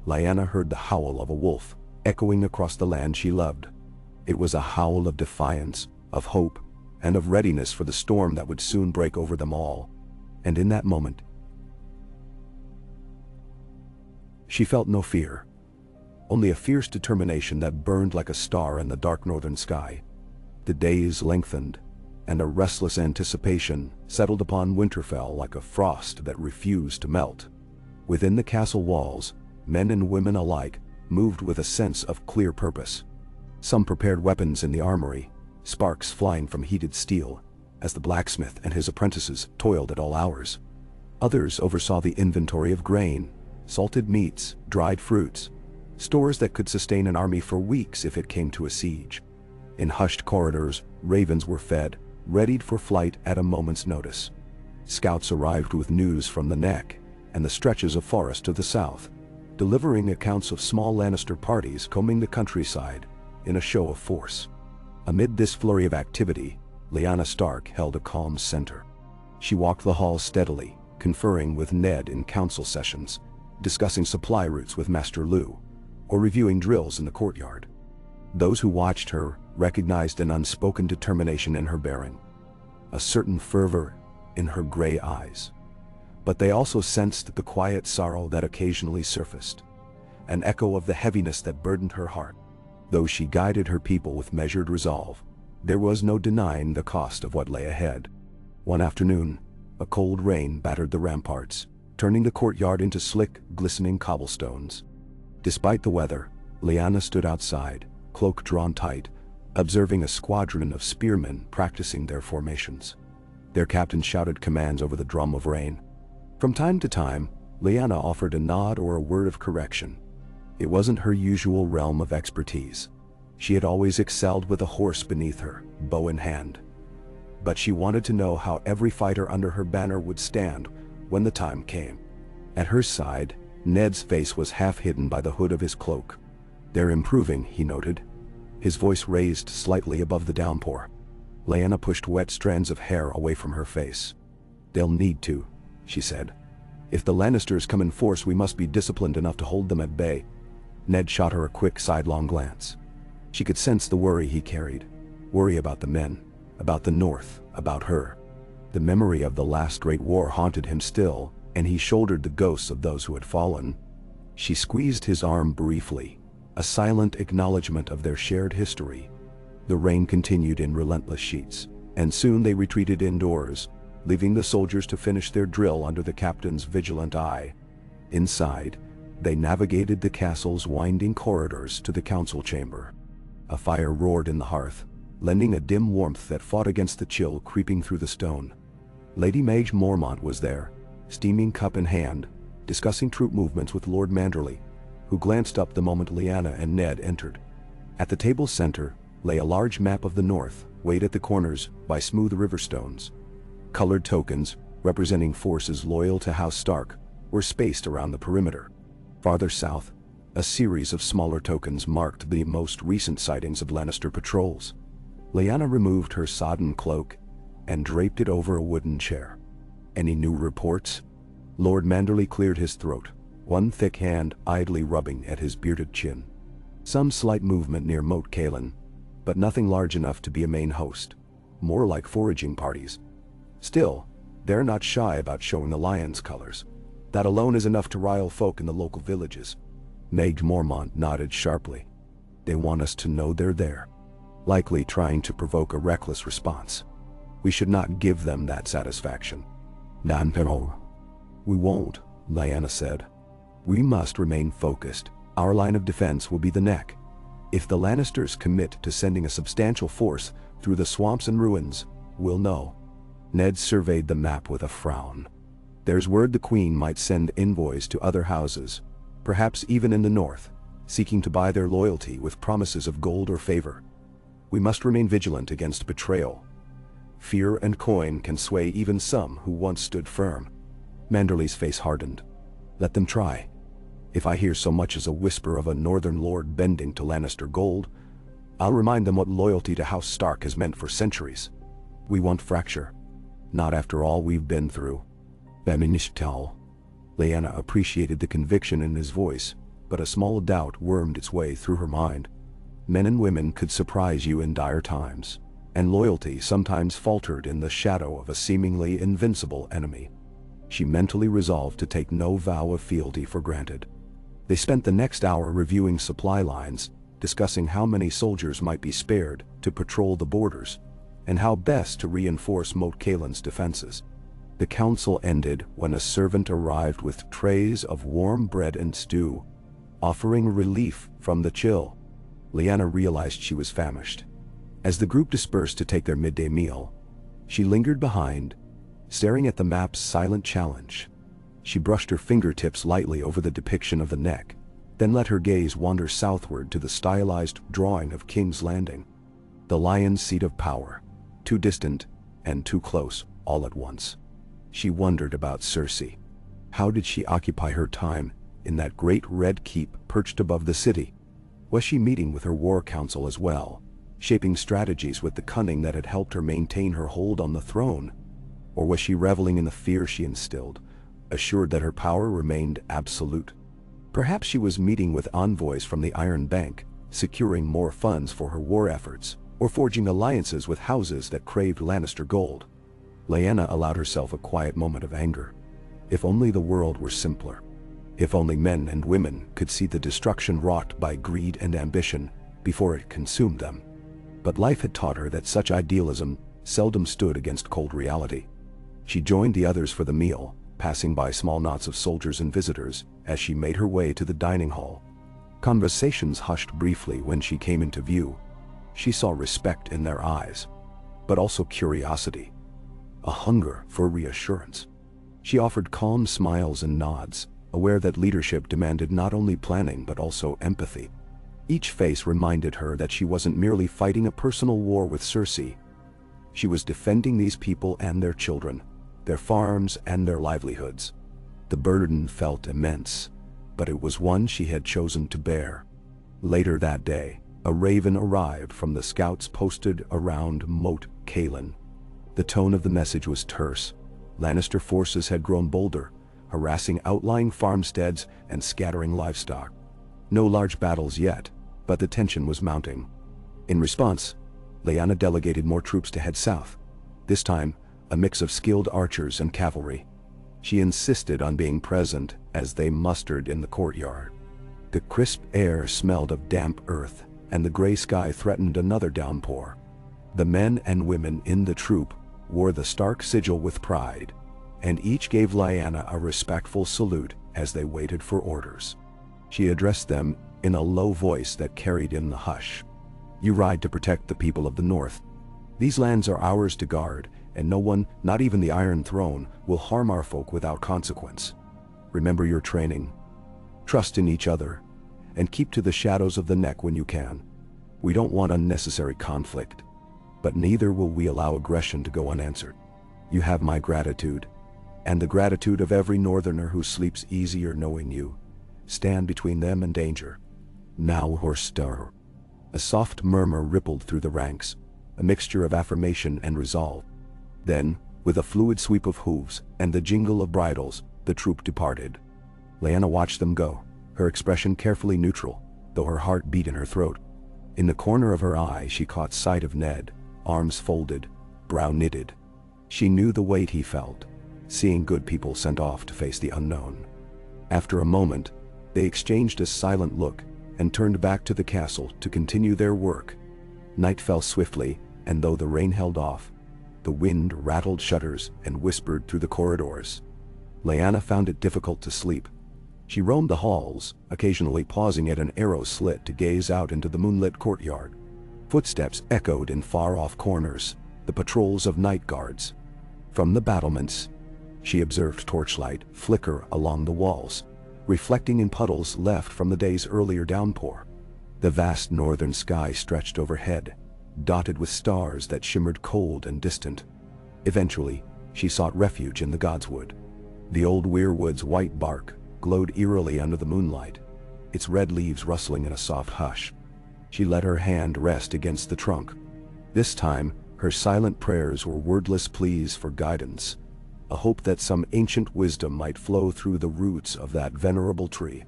Lyanna heard the howl of a wolf, echoing across the land she loved. It was a howl of defiance, of hope, and of readiness for the storm that would soon break over them all. And in that moment, she felt no fear, only a fierce determination that burned like a star in the dark northern sky. The days lengthened, and a restless anticipation settled upon Winterfell like a frost that refused to melt. Within the castle walls, men and women alike moved with a sense of clear purpose. Some prepared weapons in the armory, sparks flying from heated steel, as the blacksmith and his apprentices toiled at all hours. Others oversaw the inventory of grain, salted meats, dried fruits, stores that could sustain an army for weeks if it came to a siege. In hushed corridors, ravens were fed, readied for flight at a moment's notice. Scouts arrived with news from the Neck and the stretches of forest to the south, delivering accounts of small Lannister parties combing the countryside in a show of force. Amid this flurry of activity, Lyanna Stark held a calm center. She walked the halls steadily, conferring with Ned in council sessions, discussing supply routes with Master Lu, or reviewing drills in the courtyard. Those who watched her recognized an unspoken determination in her bearing, a certain fervor in her gray eyes. But they also sensed the quiet sorrow that occasionally surfaced, an echo of the heaviness that burdened her heart. Though she guided her people with measured resolve, there was no denying the cost of what lay ahead. One afternoon, a cold rain battered the ramparts, turning the courtyard into slick, glistening cobblestones. Despite the weather, Lyanna stood outside, cloak drawn tight, observing a squadron of spearmen practicing their formations. Their captain shouted commands over the drum of rain. From time to time, Lyanna offered a nod or a word of correction. It wasn't her usual realm of expertise. She had always excelled with a horse beneath her, bow in hand. But she wanted to know how every fighter under her banner would stand when the time came. At her side, Ned's face was half hidden by the hood of his cloak. "They're improving," he noted, his voice raised slightly above the downpour. Lyanna pushed wet strands of hair away from her face. "They'll need to," she said. "If the Lannisters come in force, we must be disciplined enough to hold them at bay." Ned shot her a quick sidelong glance. She could sense the worry he carried. Worry about the men, about the North, about her. The memory of the last great war haunted him still, and he shouldered the ghosts of those who had fallen. She squeezed his arm briefly, a silent acknowledgement of their shared history. The rain continued in relentless sheets, and soon they retreated indoors, leaving the soldiers to finish their drill under the captain's vigilant eye. Inside, they navigated the castle's winding corridors to the council chamber. A fire roared in the hearth, lending a dim warmth that fought against the chill creeping through the stone. Lady Mage Mormont was there, steaming cup in hand, discussing troop movements with Lord Manderley, who glanced up the moment Lyanna and Ned entered. At the table's center lay a large map of the North, weighted at the corners by smooth river stones. Colored tokens, representing forces loyal to House Stark, were spaced around the perimeter. Farther south, a series of smaller tokens marked the most recent sightings of Lannister patrols. Lyanna removed her sodden cloak and draped it over a wooden chair. "Any new reports?" Lord Manderley cleared his throat, one thick hand idly rubbing at his bearded chin. "Some slight movement near Moat Cailin, but nothing large enough to be a main host. More like foraging parties. Still, they're not shy about showing the lion's colors. That alone is enough to rile folk in the local villages." Mage Mormont nodded sharply. "They want us to know they're there, likely trying to provoke a reckless response. We should not give them that satisfaction." "No, we won't," Lyanna said. "We must remain focused. Our line of defense will be the neck. If the Lannisters commit to sending a substantial force through the swamps and ruins, we'll know." Ned surveyed the map with a frown. "There's word the Queen might send envoys to other houses, perhaps even in the North, seeking to buy their loyalty with promises of gold or favor. We must remain vigilant against betrayal. Fear and coin can sway even some who once stood firm." Manderley's face hardened. "Let them try. If I hear so much as a whisper of a northern lord bending to Lannister gold, I'll remind them what loyalty to House Stark has meant for centuries. We want fracture. Not after all we've been through." "Feministal." Lyanna appreciated the conviction in his voice, but a small doubt wormed its way through her mind. Men and women could surprise you in dire times, and loyalty sometimes faltered in the shadow of a seemingly invincible enemy. She mentally resolved to take no vow of fealty for granted. They spent the next hour reviewing supply lines, discussing how many soldiers might be spared to patrol the borders, and how best to reinforce Moat Cailin's defenses. The council ended when a servant arrived with trays of warm bread and stew, offering relief from the chill. Lyanna realized she was famished. As the group dispersed to take their midday meal, she lingered behind, staring at the map's silent challenge. She brushed her fingertips lightly over the depiction of the neck, then let her gaze wander southward to the stylized drawing of King's Landing. The lion's seat of power, too distant and too close all at once. She wondered about Cersei. How did she occupy her time in that great red keep perched above the city? Was she meeting with her war council as well, shaping strategies with the cunning that had helped her maintain her hold on the throne? Or was she reveling in the fear she instilled, assured that her power remained absolute? Perhaps she was meeting with envoys from the Iron Bank, securing more funds for her war efforts, or forging alliances with houses that craved Lannister gold. Lyanna allowed herself a quiet moment of anger. If only the world were simpler. If only men and women could see the destruction wrought by greed and ambition before it consumed them. But life had taught her that such idealism seldom stood against cold reality. She joined the others for the meal, passing by small knots of soldiers and visitors as she made her way to the dining hall. Conversations hushed briefly when she came into view. She saw respect in their eyes, but also curiosity, a hunger for reassurance. She offered calm smiles and nods, aware that leadership demanded not only planning but also empathy. Each face reminded her that she wasn't merely fighting a personal war with Cersei. She was defending these people and their children, their farms and their livelihoods. The burden felt immense, but it was one she had chosen to bear. Later that day, a raven arrived from the scouts posted around Moat Cailin. The tone of the message was terse. Lannister forces had grown bolder, harassing outlying farmsteads and scattering livestock. No large battles yet, but the tension was mounting. In response, Lyanna delegated more troops to head south, this time a mix of skilled archers and cavalry. She insisted on being present as they mustered in the courtyard. The crisp air smelled of damp earth, and the gray sky threatened another downpour. The men and women in the troop wore the stark sigil with pride, and each gave Lyanna a respectful salute as they waited for orders. She addressed them in a low voice that carried in the hush. "You ride to protect the people of the North. These lands are ours to guard, and no one, not even the Iron Throne, will harm our folk without consequence. Remember your training. Trust in each other, and keep to the shadows of the neck when you can. We don't want unnecessary conflict, but neither will we allow aggression to go unanswered. You have my gratitude, and the gratitude of every Northerner who sleeps easier knowing you. Stand between them and danger. Now or stir." A soft murmur rippled through the ranks, a mixture of affirmation and resolve. Then, with a fluid sweep of hooves and the jingle of bridles, the troop departed. Lyanna watched them go, her expression carefully neutral, though her heart beat in her throat. In the corner of her eye she caught sight of Ned, arms folded, brow knitted. She knew the weight he felt, seeing good people sent off to face the unknown. After a moment, they exchanged a silent look and turned back to the castle to continue their work. Night fell swiftly, and though the rain held off, the wind rattled shutters and whispered through the corridors. Lyanna found it difficult to sleep. She roamed the halls, occasionally pausing at an arrow slit to gaze out into the moonlit courtyard. Footsteps echoed in far-off corners, the patrols of night guards. From the battlements, she observed torchlight flicker along the walls, reflecting in puddles left from the day's earlier downpour. The vast northern sky stretched overhead, dotted with stars that shimmered cold and distant. Eventually, she sought refuge in the Godswood. The old weirwood's white bark glowed eerily under the moonlight, its red leaves rustling in a soft hush. She let her hand rest against the trunk. This time, her silent prayers were wordless pleas for guidance, a hope that some ancient wisdom might flow through the roots of that venerable tree.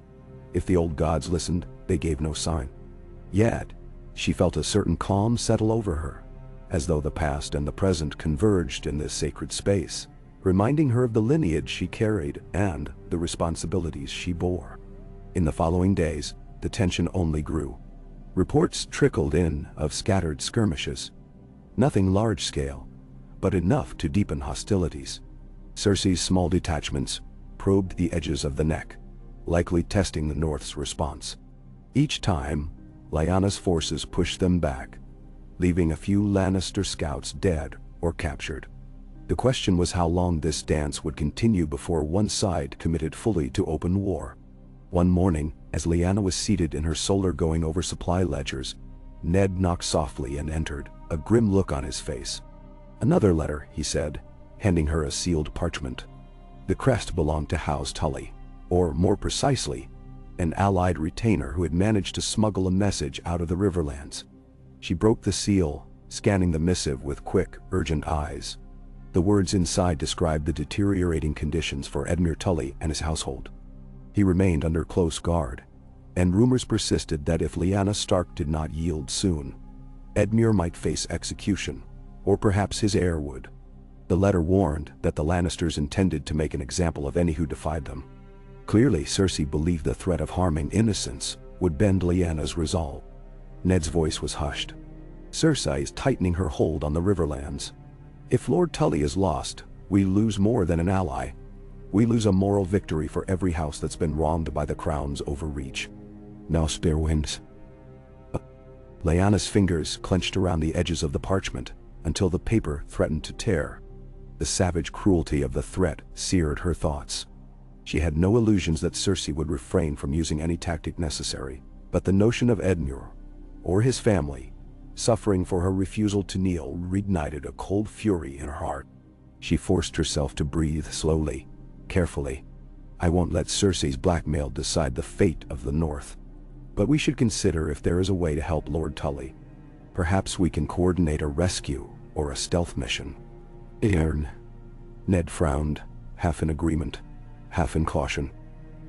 If the old gods listened, they gave no sign. Yet, she felt a certain calm settle over her, as though the past and the present converged in this sacred space, reminding her of the lineage she carried and the responsibilities she bore. In the following days, the tension only grew. Reports trickled in of scattered skirmishes. Nothing large-scale, but enough to deepen hostilities. Cersei's small detachments probed the edges of the neck, likely testing the North's response. Each time, Lyanna's forces pushed them back, leaving a few Lannister scouts dead or captured. The question was how long this dance would continue before one side committed fully to open war. One morning, as Lyanna was seated in her solar going over supply ledgers, Ned knocked softly and entered, a grim look on his face. "Another letter," he said, handing her a sealed parchment. The crest belonged to House Tully, or more precisely, an allied retainer who had managed to smuggle a message out of the Riverlands. She broke the seal, scanning the missive with quick, urgent eyes. The words inside described the deteriorating conditions for Edmure Tully and his household. He remained under close guard, and rumors persisted that if Lyanna Stark did not yield soon, Edmure might face execution, or perhaps his heir would. The letter warned that the Lannisters intended to make an example of any who defied them. Clearly, Cersei believed the threat of harming innocents would bend Lyanna's resolve. Ned's voice was hushed. Cersei is tightening her hold on the Riverlands. If Lord Tully is lost, we lose more than an ally. We lose a moral victory for every house that's been wronged by the Crown's overreach. Now spare winds. Lyanna's fingers clenched around the edges of the parchment until the paper threatened to tear. The savage cruelty of the threat seared her thoughts. She had no illusions that Cersei would refrain from using any tactic necessary, but the notion of Edmure, or his family, suffering for her refusal to kneel reignited a cold fury in her heart. She forced herself to breathe slowly, carefully. I won't let Cersei's blackmail decide the fate of the North. But we should consider if there is a way to help Lord Tully. Perhaps we can coordinate a rescue or a stealth mission. Ned frowned, half in agreement, half in caution.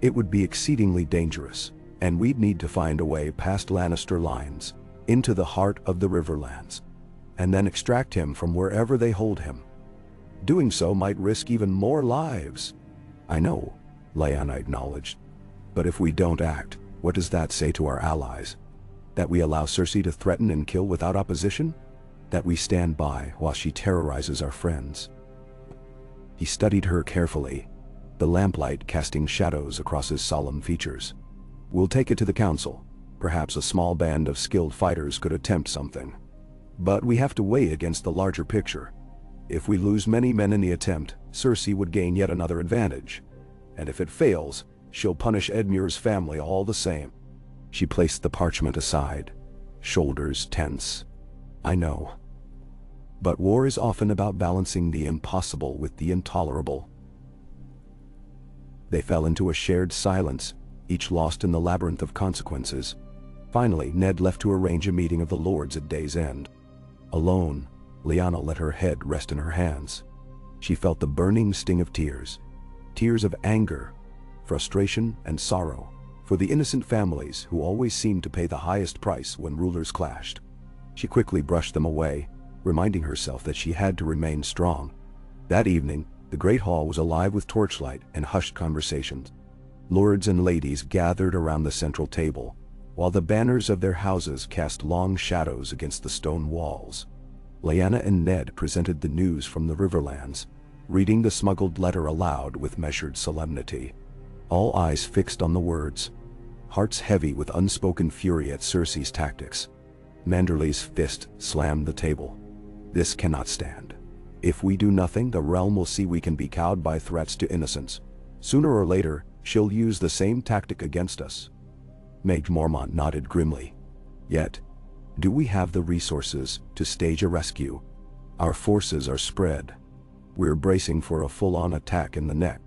It would be exceedingly dangerous, and we'd need to find a way past Lannister lines, into the heart of the Riverlands, and then extract him from wherever they hold him. Doing so might risk even more lives. I know, Lyanna acknowledged. But if we don't act, what does that say to our allies? That we allow Cersei to threaten and kill without opposition? That we stand by while she terrorizes our friends? He studied her carefully, the lamplight casting shadows across his solemn features. We'll take it to the council. Perhaps a small band of skilled fighters could attempt something. But we have to weigh against the larger picture. If we lose many men in the attempt, Cersei would gain yet another advantage. And if it fails, she'll punish Edmure's family all the same. She placed the parchment aside, shoulders tense. I know. But war is often about balancing the impossible with the intolerable. They fell into a shared silence, each lost in the labyrinth of consequences. Finally, Ned left to arrange a meeting of the lords at day's end. Alone, Lyanna let her head rest in her hands. She felt the burning sting of tears. Tears of anger, frustration, and sorrow for the innocent families who always seemed to pay the highest price when rulers clashed. She quickly brushed them away, reminding herself that she had to remain strong. That evening, the great hall was alive with torchlight and hushed conversations. Lords and ladies gathered around the central table, while the banners of their houses cast long shadows against the stone walls. Lyanna and Ned presented the news from the Riverlands, reading the smuggled letter aloud with measured solemnity. All eyes fixed on the words, hearts heavy with unspoken fury at Cersei's tactics. Manderley's fist slammed the table. This cannot stand. If we do nothing, the realm will see we can be cowed by threats to innocence. Sooner or later, she'll use the same tactic against us. Mage Mormont nodded grimly. Yet, do we have the resources to stage a rescue? Our forces are spread. We're bracing for a full-on attack in the neck.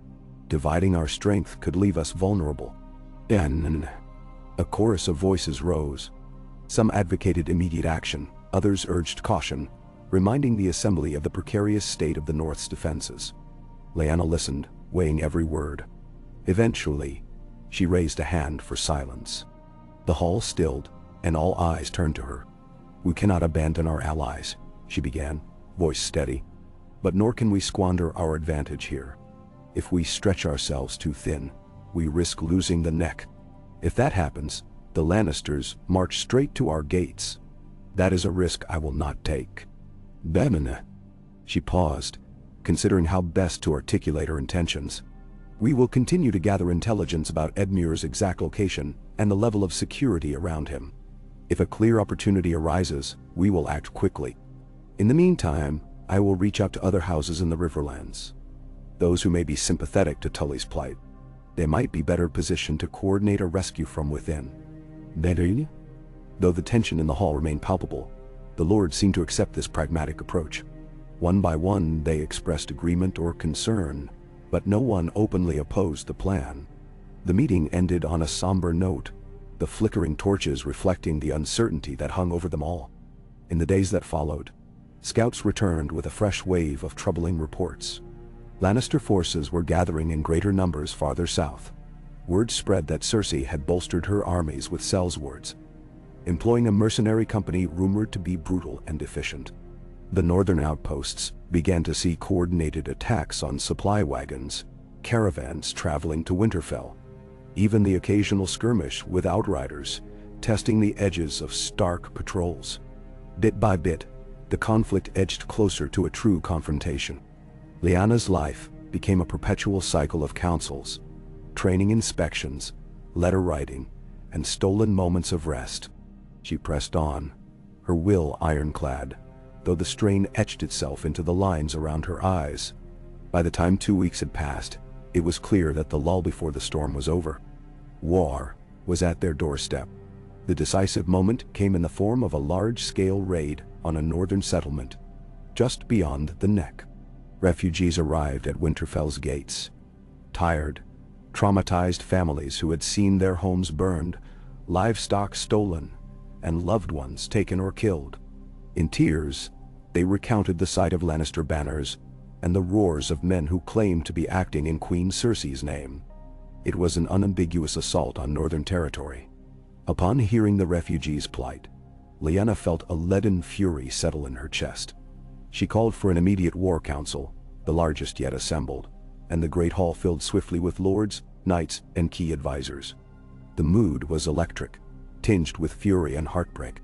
Dividing our strength could leave us vulnerable. And a chorus of voices rose. Some advocated immediate action, others urged caution, reminding the assembly of the precarious state of the North's defenses. Lyanna listened, weighing every word. Eventually, she raised a hand for silence. The hall stilled, and all eyes turned to her. We cannot abandon our allies, she began, voice steady. But nor can we squander our advantage here. If we stretch ourselves too thin, we risk losing the neck. If that happens, the Lannisters march straight to our gates. That is a risk I will not take. Bemina. She paused, considering how best to articulate her intentions. We will continue to gather intelligence about Edmure's exact location and the level of security around him. If a clear opportunity arises, we will act quickly. In the meantime, I will reach out to other houses in the Riverlands. Those who may be sympathetic to Tully's plight. They might be better positioned to coordinate a rescue from within. Though the tension in the hall remained palpable, the lords seemed to accept this pragmatic approach. One by one, they expressed agreement or concern, but no one openly opposed the plan. The meeting ended on a somber note, the flickering torches reflecting the uncertainty that hung over them all. In the days that followed, scouts returned with a fresh wave of troubling reports. Lannister forces were gathering in greater numbers farther south. Word spread that Cersei had bolstered her armies with sellswords. employing a mercenary company rumored to be brutal and efficient. The northern outposts began to see coordinated attacks on supply wagons, caravans traveling to Winterfell, even the occasional skirmish with outriders, testing the edges of Stark patrols. Bit by bit, the conflict edged closer to a true confrontation. Lyanna's life became a perpetual cycle of councils, training inspections, letter writing, and stolen moments of rest. She pressed on, her will ironclad, though the strain etched itself into the lines around her eyes. By the time 2 weeks had passed, it was clear that the lull before the storm was over. War was at their doorstep. The decisive moment came in the form of a large-scale raid on a northern settlement, just beyond the Neck. Refugees arrived at Winterfell's gates. Tired, traumatized families who had seen their homes burned, livestock stolen, and loved ones taken or killed. In tears, they recounted the sight of Lannister banners and the roars of men who claimed to be acting in Queen Cersei's name. It was an unambiguous assault on northern territory. Upon hearing the refugees' plight, Lyanna felt a leaden fury settle in her chest. She called for an immediate war council, the largest yet assembled, and the great hall filled swiftly with lords, knights, and key advisors. The mood was electric, tinged with fury and heartbreak.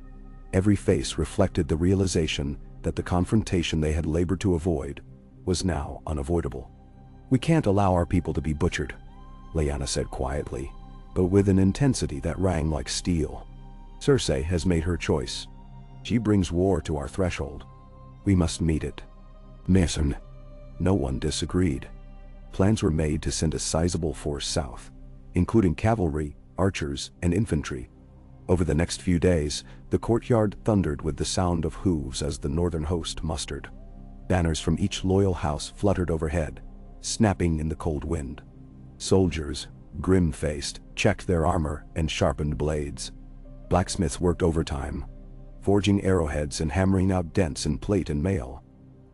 Every face reflected the realization that the confrontation they had labored to avoid was now unavoidable. "We can't allow our people to be butchered," Lyanna said quietly, but with an intensity that rang like steel. "Cersei has made her choice. She brings war to our threshold. We must meet it." "Mason." No one disagreed. Plans were made to send a sizable force south, including cavalry, archers, and infantry. Over the next few days, the courtyard thundered with the sound of hooves as the northern host mustered. Banners from each loyal house fluttered overhead, snapping in the cold wind. Soldiers, grim-faced, checked their armor and sharpened blades. Blacksmiths worked overtime, forging arrowheads and hammering out dents in plate and mail.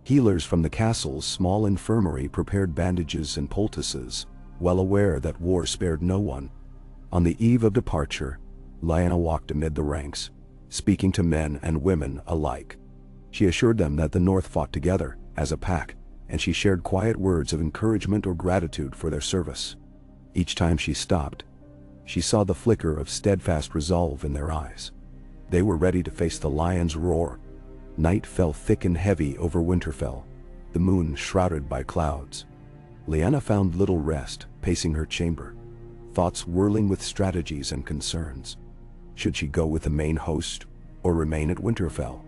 Healers from the castle's small infirmary prepared bandages and poultices, well aware that war spared no one. On the eve of departure, Lyanna walked amid the ranks, speaking to men and women alike. She assured them that the North fought together, as a pack, and she shared quiet words of encouragement or gratitude for their service. Each time she stopped, she saw the flicker of steadfast resolve in their eyes. They were ready to face the lion's roar. Night fell thick and heavy over Winterfell, the moon shrouded by clouds. Lyanna found little rest, pacing her chamber, thoughts whirling with strategies and concerns. Should she go with the main host, or remain at Winterfell?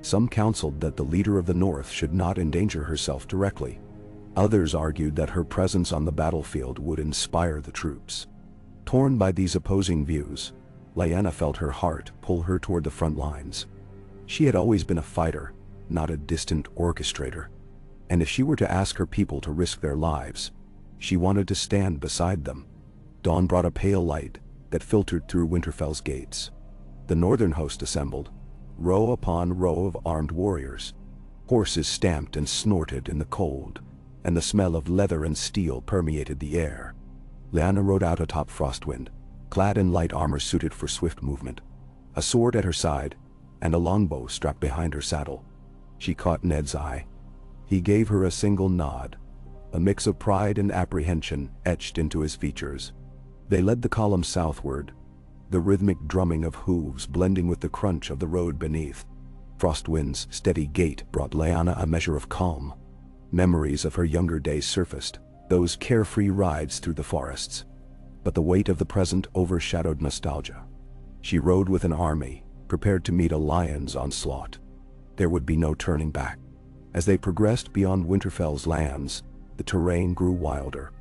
Some counseled that the leader of the North should not endanger herself directly. Others argued that her presence on the battlefield would inspire the troops. Torn by these opposing views, Lyanna felt her heart pull her toward the front lines. She had always been a fighter, not a distant orchestrator. And if she were to ask her people to risk their lives, she wanted to stand beside them. Dawn brought a pale light that filtered through Winterfell's gates. The northern host assembled, row upon row of armed warriors. Horses stamped and snorted in the cold, and the smell of leather and steel permeated the air. Lyanna rode out atop Frostwind, clad in light armor suited for swift movement, a sword at her side, and a longbow strapped behind her saddle. She caught Ned's eye. He gave her a single nod, a mix of pride and apprehension etched into his features. They led the column southward, the rhythmic drumming of hooves blending with the crunch of the road beneath. Frostwind's steady gait brought Lyanna a measure of calm. Memories of her younger days surfaced, those carefree rides through the forests. But the weight of the present overshadowed nostalgia. She rode with an army, prepared to meet a lion's onslaught. There would be no turning back. As they progressed beyond Winterfell's lands, the terrain grew wilder.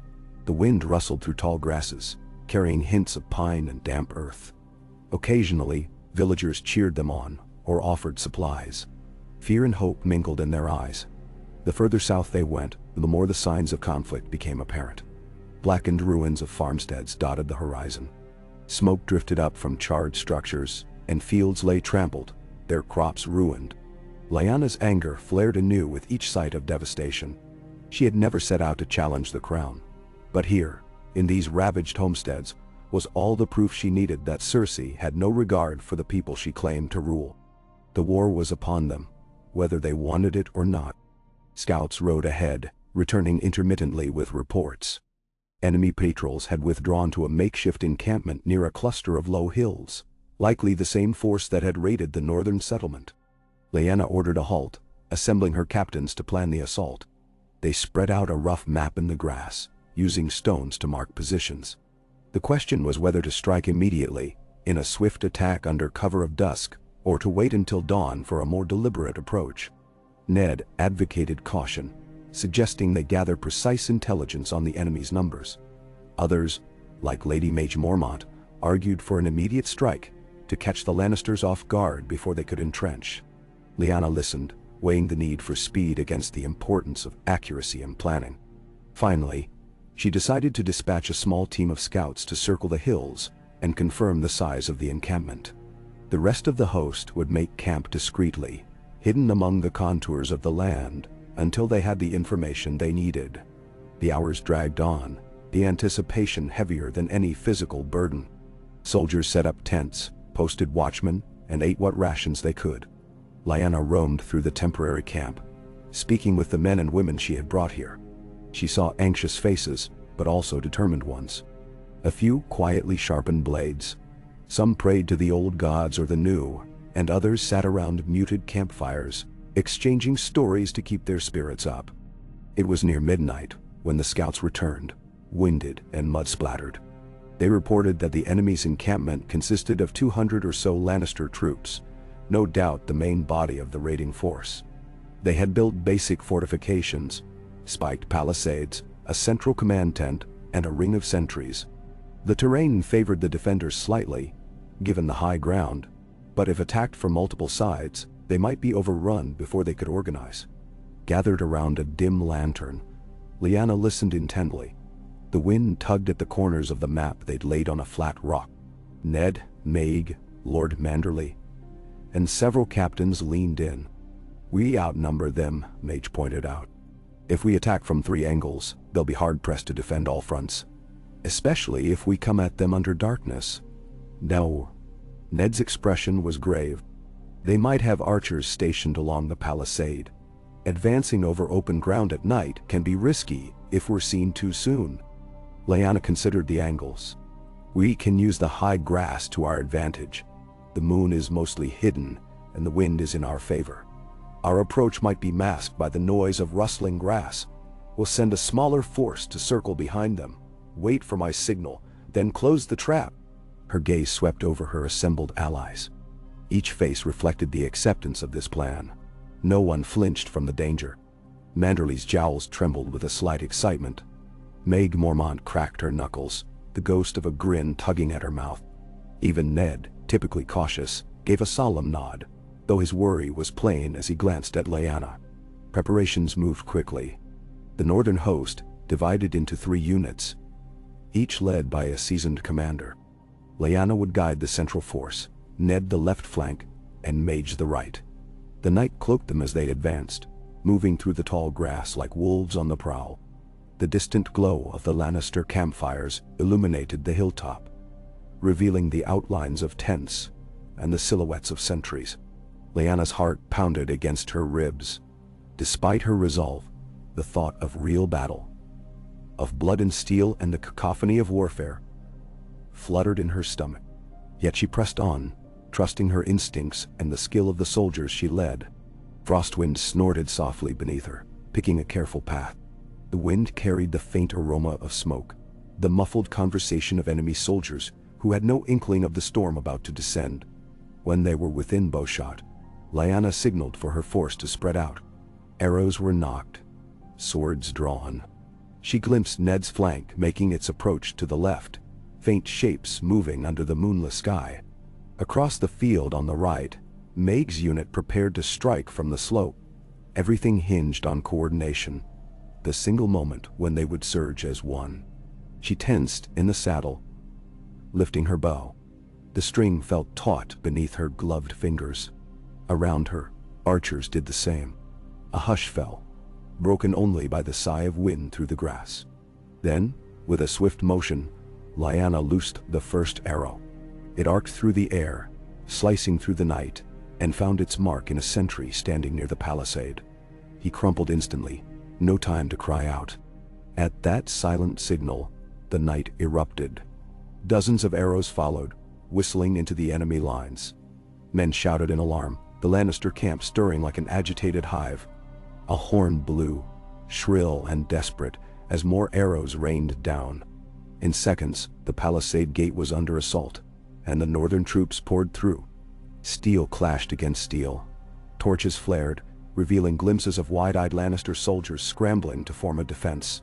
The wind rustled through tall grasses, carrying hints of pine and damp earth. Occasionally, villagers cheered them on or offered supplies. Fear and hope mingled in their eyes. The further south they went, the more the signs of conflict became apparent. Blackened ruins of farmsteads dotted the horizon. Smoke drifted up from charred structures, and fields lay trampled, their crops ruined. Lyanna's anger flared anew with each sight of devastation. She had never set out to challenge the crown. But here, in these ravaged homesteads, was all the proof she needed that Cersei had no regard for the people she claimed to rule. The war was upon them, whether they wanted it or not. Scouts rode ahead, returning intermittently with reports. Enemy patrols had withdrawn to a makeshift encampment near a cluster of low hills, likely the same force that had raided the northern settlement. Lyanna ordered a halt, assembling her captains to plan the assault. They spread out a rough map in the grass, using stones to mark positions. The question was whether to strike immediately, in a swift attack under cover of dusk, or to wait until dawn for a more deliberate approach. Ned advocated caution, suggesting they gather precise intelligence on the enemy's numbers. Others, like Lady Mage Mormont, argued for an immediate strike to catch the Lannisters off guard before they could entrench. Lyanna listened, weighing the need for speed against the importance of accuracy and planning. Finally, she decided to dispatch a small team of scouts to circle the hills and confirm the size of the encampment. The rest of the host would make camp discreetly, hidden among the contours of the land, until they had the information they needed. The hours dragged on, the anticipation heavier than any physical burden. Soldiers set up tents, posted watchmen, and ate what rations they could. Lyanna roamed through the temporary camp, speaking with the men and women she had brought here. She saw anxious faces, but also determined ones. A few quietly sharpened blades. Some prayed to the old gods or the new, and others sat around muted campfires, exchanging stories to keep their spirits up. It was near midnight when the scouts returned, winded and mud-splattered. They reported that the enemy's encampment consisted of 200 or so Lannister troops, no doubt the main body of the raiding force. They had built basic fortifications, spiked palisades, a central command tent, and a ring of sentries. The terrain favored the defenders slightly, given the high ground, but if attacked from multiple sides, they might be overrun before they could organize. Gathered around a dim lantern, Lyanna listened intently. The wind tugged at the corners of the map they'd laid on a flat rock. Ned, Maeg, Lord Manderly, and several captains leaned in. "We outnumber them," Mage pointed out. "If we attack from 3 angles, they'll be hard-pressed to defend all fronts. Especially if we come at them under darkness." "No." Ned's expression was grave. "They might have archers stationed along the palisade. Advancing over open ground at night can be risky if we're seen too soon." Lyanna considered the angles. "We can use the high grass to our advantage. The moon is mostly hidden, and the wind is in our favor. Our approach might be masked by the noise of rustling grass. We'll send a smaller force to circle behind them, wait for my signal, then close the trap." Her gaze swept over her assembled allies. Each face reflected the acceptance of this plan. No one flinched from the danger. Manderly's jowls trembled with a slight excitement. Maeg Mormont cracked her knuckles, the ghost of a grin tugging at her mouth. Even Ned, typically cautious, gave a solemn nod, though his worry was plain as he glanced at Lyanna. Preparations moved quickly. The northern host divided into 3 units, each led by a seasoned commander. Lyanna would guide the central force, Ned the left flank, and Mage the right. The night cloaked them as they advanced, moving through the tall grass like wolves on the prowl. The distant glow of the Lannister campfires illuminated the hilltop, revealing the outlines of tents and the silhouettes of sentries. Lyanna's heart pounded against her ribs. Despite her resolve, the thought of real battle, of blood and steel and the cacophony of warfare, fluttered in her stomach. Yet she pressed on, trusting her instincts and the skill of the soldiers she led. Frostwind snorted softly beneath her, picking a careful path. The wind carried the faint aroma of smoke, the muffled conversation of enemy soldiers who had no inkling of the storm about to descend. When they were within bowshot, Lyanna signaled for her force to spread out. Arrows were nocked, swords drawn. She glimpsed Ned's flank making its approach to the left, faint shapes moving under the moonless sky. Across the field on the right, Maeg's unit prepared to strike from the slope. Everything hinged on coordination, the single moment when they would surge as one. She tensed in the saddle, lifting her bow. The string felt taut beneath her gloved fingers. Around her, archers did the same. A hush fell, broken only by the sigh of wind through the grass. Then, with a swift motion, Lyanna loosed the first arrow. It arced through the air, slicing through the night, and found its mark in a sentry standing near the palisade. He crumpled instantly, no time to cry out. At that silent signal, the night erupted. Dozens of arrows followed, whistling into the enemy lines. Men shouted in alarm, the Lannister camp stirring like an agitated hive. A horn blew, shrill and desperate, as more arrows rained down. In seconds, the palisade gate was under assault, and the northern troops poured through. Steel clashed against steel. Torches flared, revealing glimpses of wide-eyed Lannister soldiers scrambling to form a defense.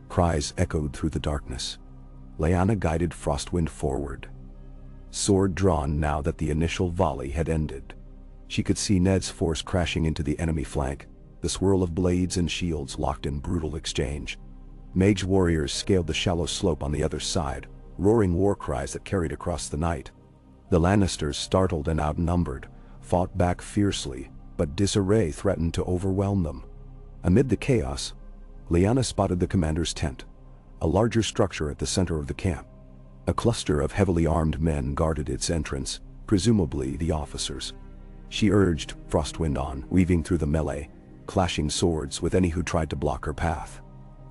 Cries echoed through the darkness. Lyanna guided Frostwind forward, sword drawn now that the initial volley had ended. She could see Ned's force crashing into the enemy flank, the swirl of blades and shields locked in brutal exchange. Mage warriors scaled the shallow slope on the other side, roaring war cries that carried across the night. The Lannisters, startled and outnumbered, fought back fiercely, but disarray threatened to overwhelm them. Amid the chaos, Lyanna spotted the commander's tent, a larger structure at the center of the camp. A cluster of heavily armed men guarded its entrance, presumably the officers. She urged Frostwind on, weaving through the melee, clashing swords with any who tried to block her path.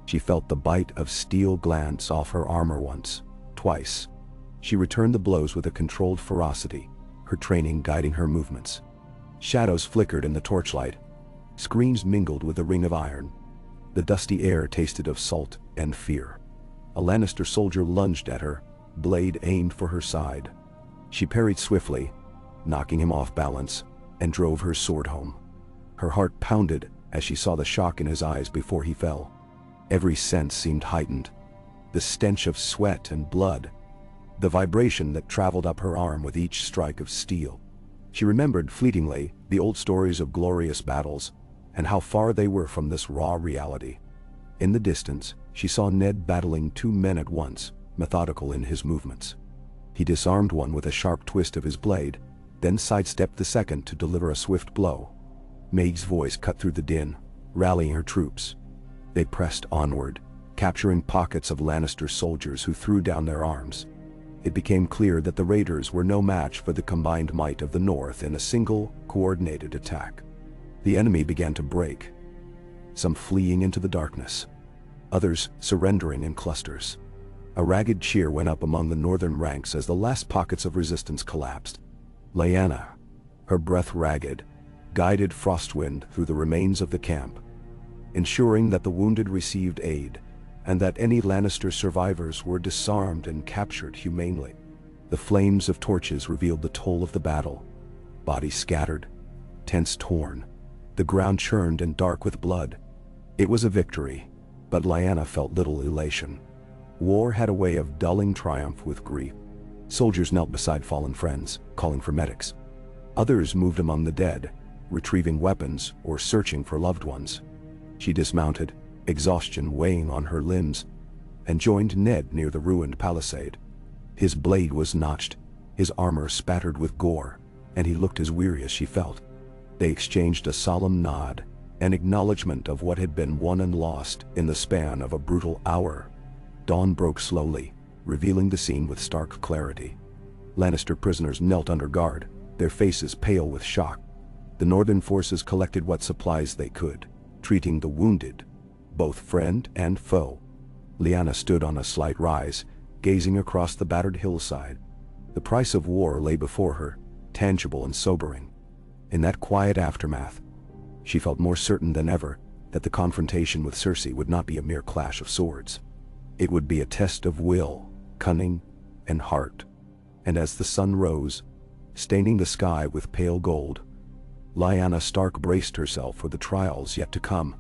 She felt the bite of steel glance off her armor once, twice. She returned the blows with a controlled ferocity, her training guiding her movements. Shadows flickered in the torchlight. Screams mingled with the ring of iron. The dusty air tasted of salt and fear. A Lannister soldier lunged at her, blade aimed for her side. She parried swiftly, knocking him off balance, and drove her sword home. Her heart pounded as she saw the shock in his eyes before he fell. Every sense seemed heightened. The stench of sweat and blood, the vibration that traveled up her arm with each strike of steel. She remembered fleetingly the old stories of glorious battles, and how far they were from this raw reality. In the distance, she saw Ned battling two men at once, methodical in his movements. He disarmed one with a sharp twist of his blade, then sidestepped the second to deliver a swift blow. Maeg's voice cut through the din, rallying her troops. They pressed onward, capturing pockets of Lannister soldiers who threw down their arms. It became clear that the raiders were no match for the combined might of the North in a single, coordinated attack. The enemy began to break, some fleeing into the darkness, others surrendering in clusters. A ragged cheer went up among the northern ranks as the last pockets of resistance collapsed. Lyanna, her breath ragged, guided Frostwind through the remains of the camp, ensuring that the wounded received aid, and that any Lannister survivors were disarmed and captured humanely. The flames of torches revealed the toll of the battle. Bodies scattered, tents torn, the ground churned and dark with blood. It was a victory, but Lyanna felt little elation. War had a way of dulling triumph with grief. Soldiers knelt beside fallen friends, calling for medics. Others moved among the dead, retrieving weapons or searching for loved ones. She dismounted, exhaustion weighing on her limbs, and joined Ned near the ruined palisade. His blade was notched, his armor spattered with gore, and he looked as weary as she felt. They exchanged a solemn nod, an acknowledgement of what had been won and lost in the span of a brutal hour. Dawn broke slowly, revealing the scene with stark clarity. Lannister prisoners knelt under guard, their faces pale with shock. The northern forces collected what supplies they could, treating the wounded, both friend and foe. Lyanna stood on a slight rise, gazing across the battered hillside. The price of war lay before her, tangible and sobering. In that quiet aftermath, she felt more certain than ever that the confrontation with Cersei would not be a mere clash of swords. It would be a test of will, cunning, and heart. And as the sun rose, staining the sky with pale gold, Lyanna Stark braced herself for the trials yet to come,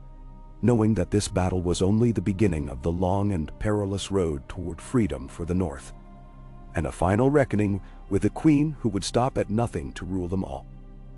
knowing that this battle was only the beginning of the long and perilous road toward freedom for the North, and a final reckoning with a queen who would stop at nothing to rule them all.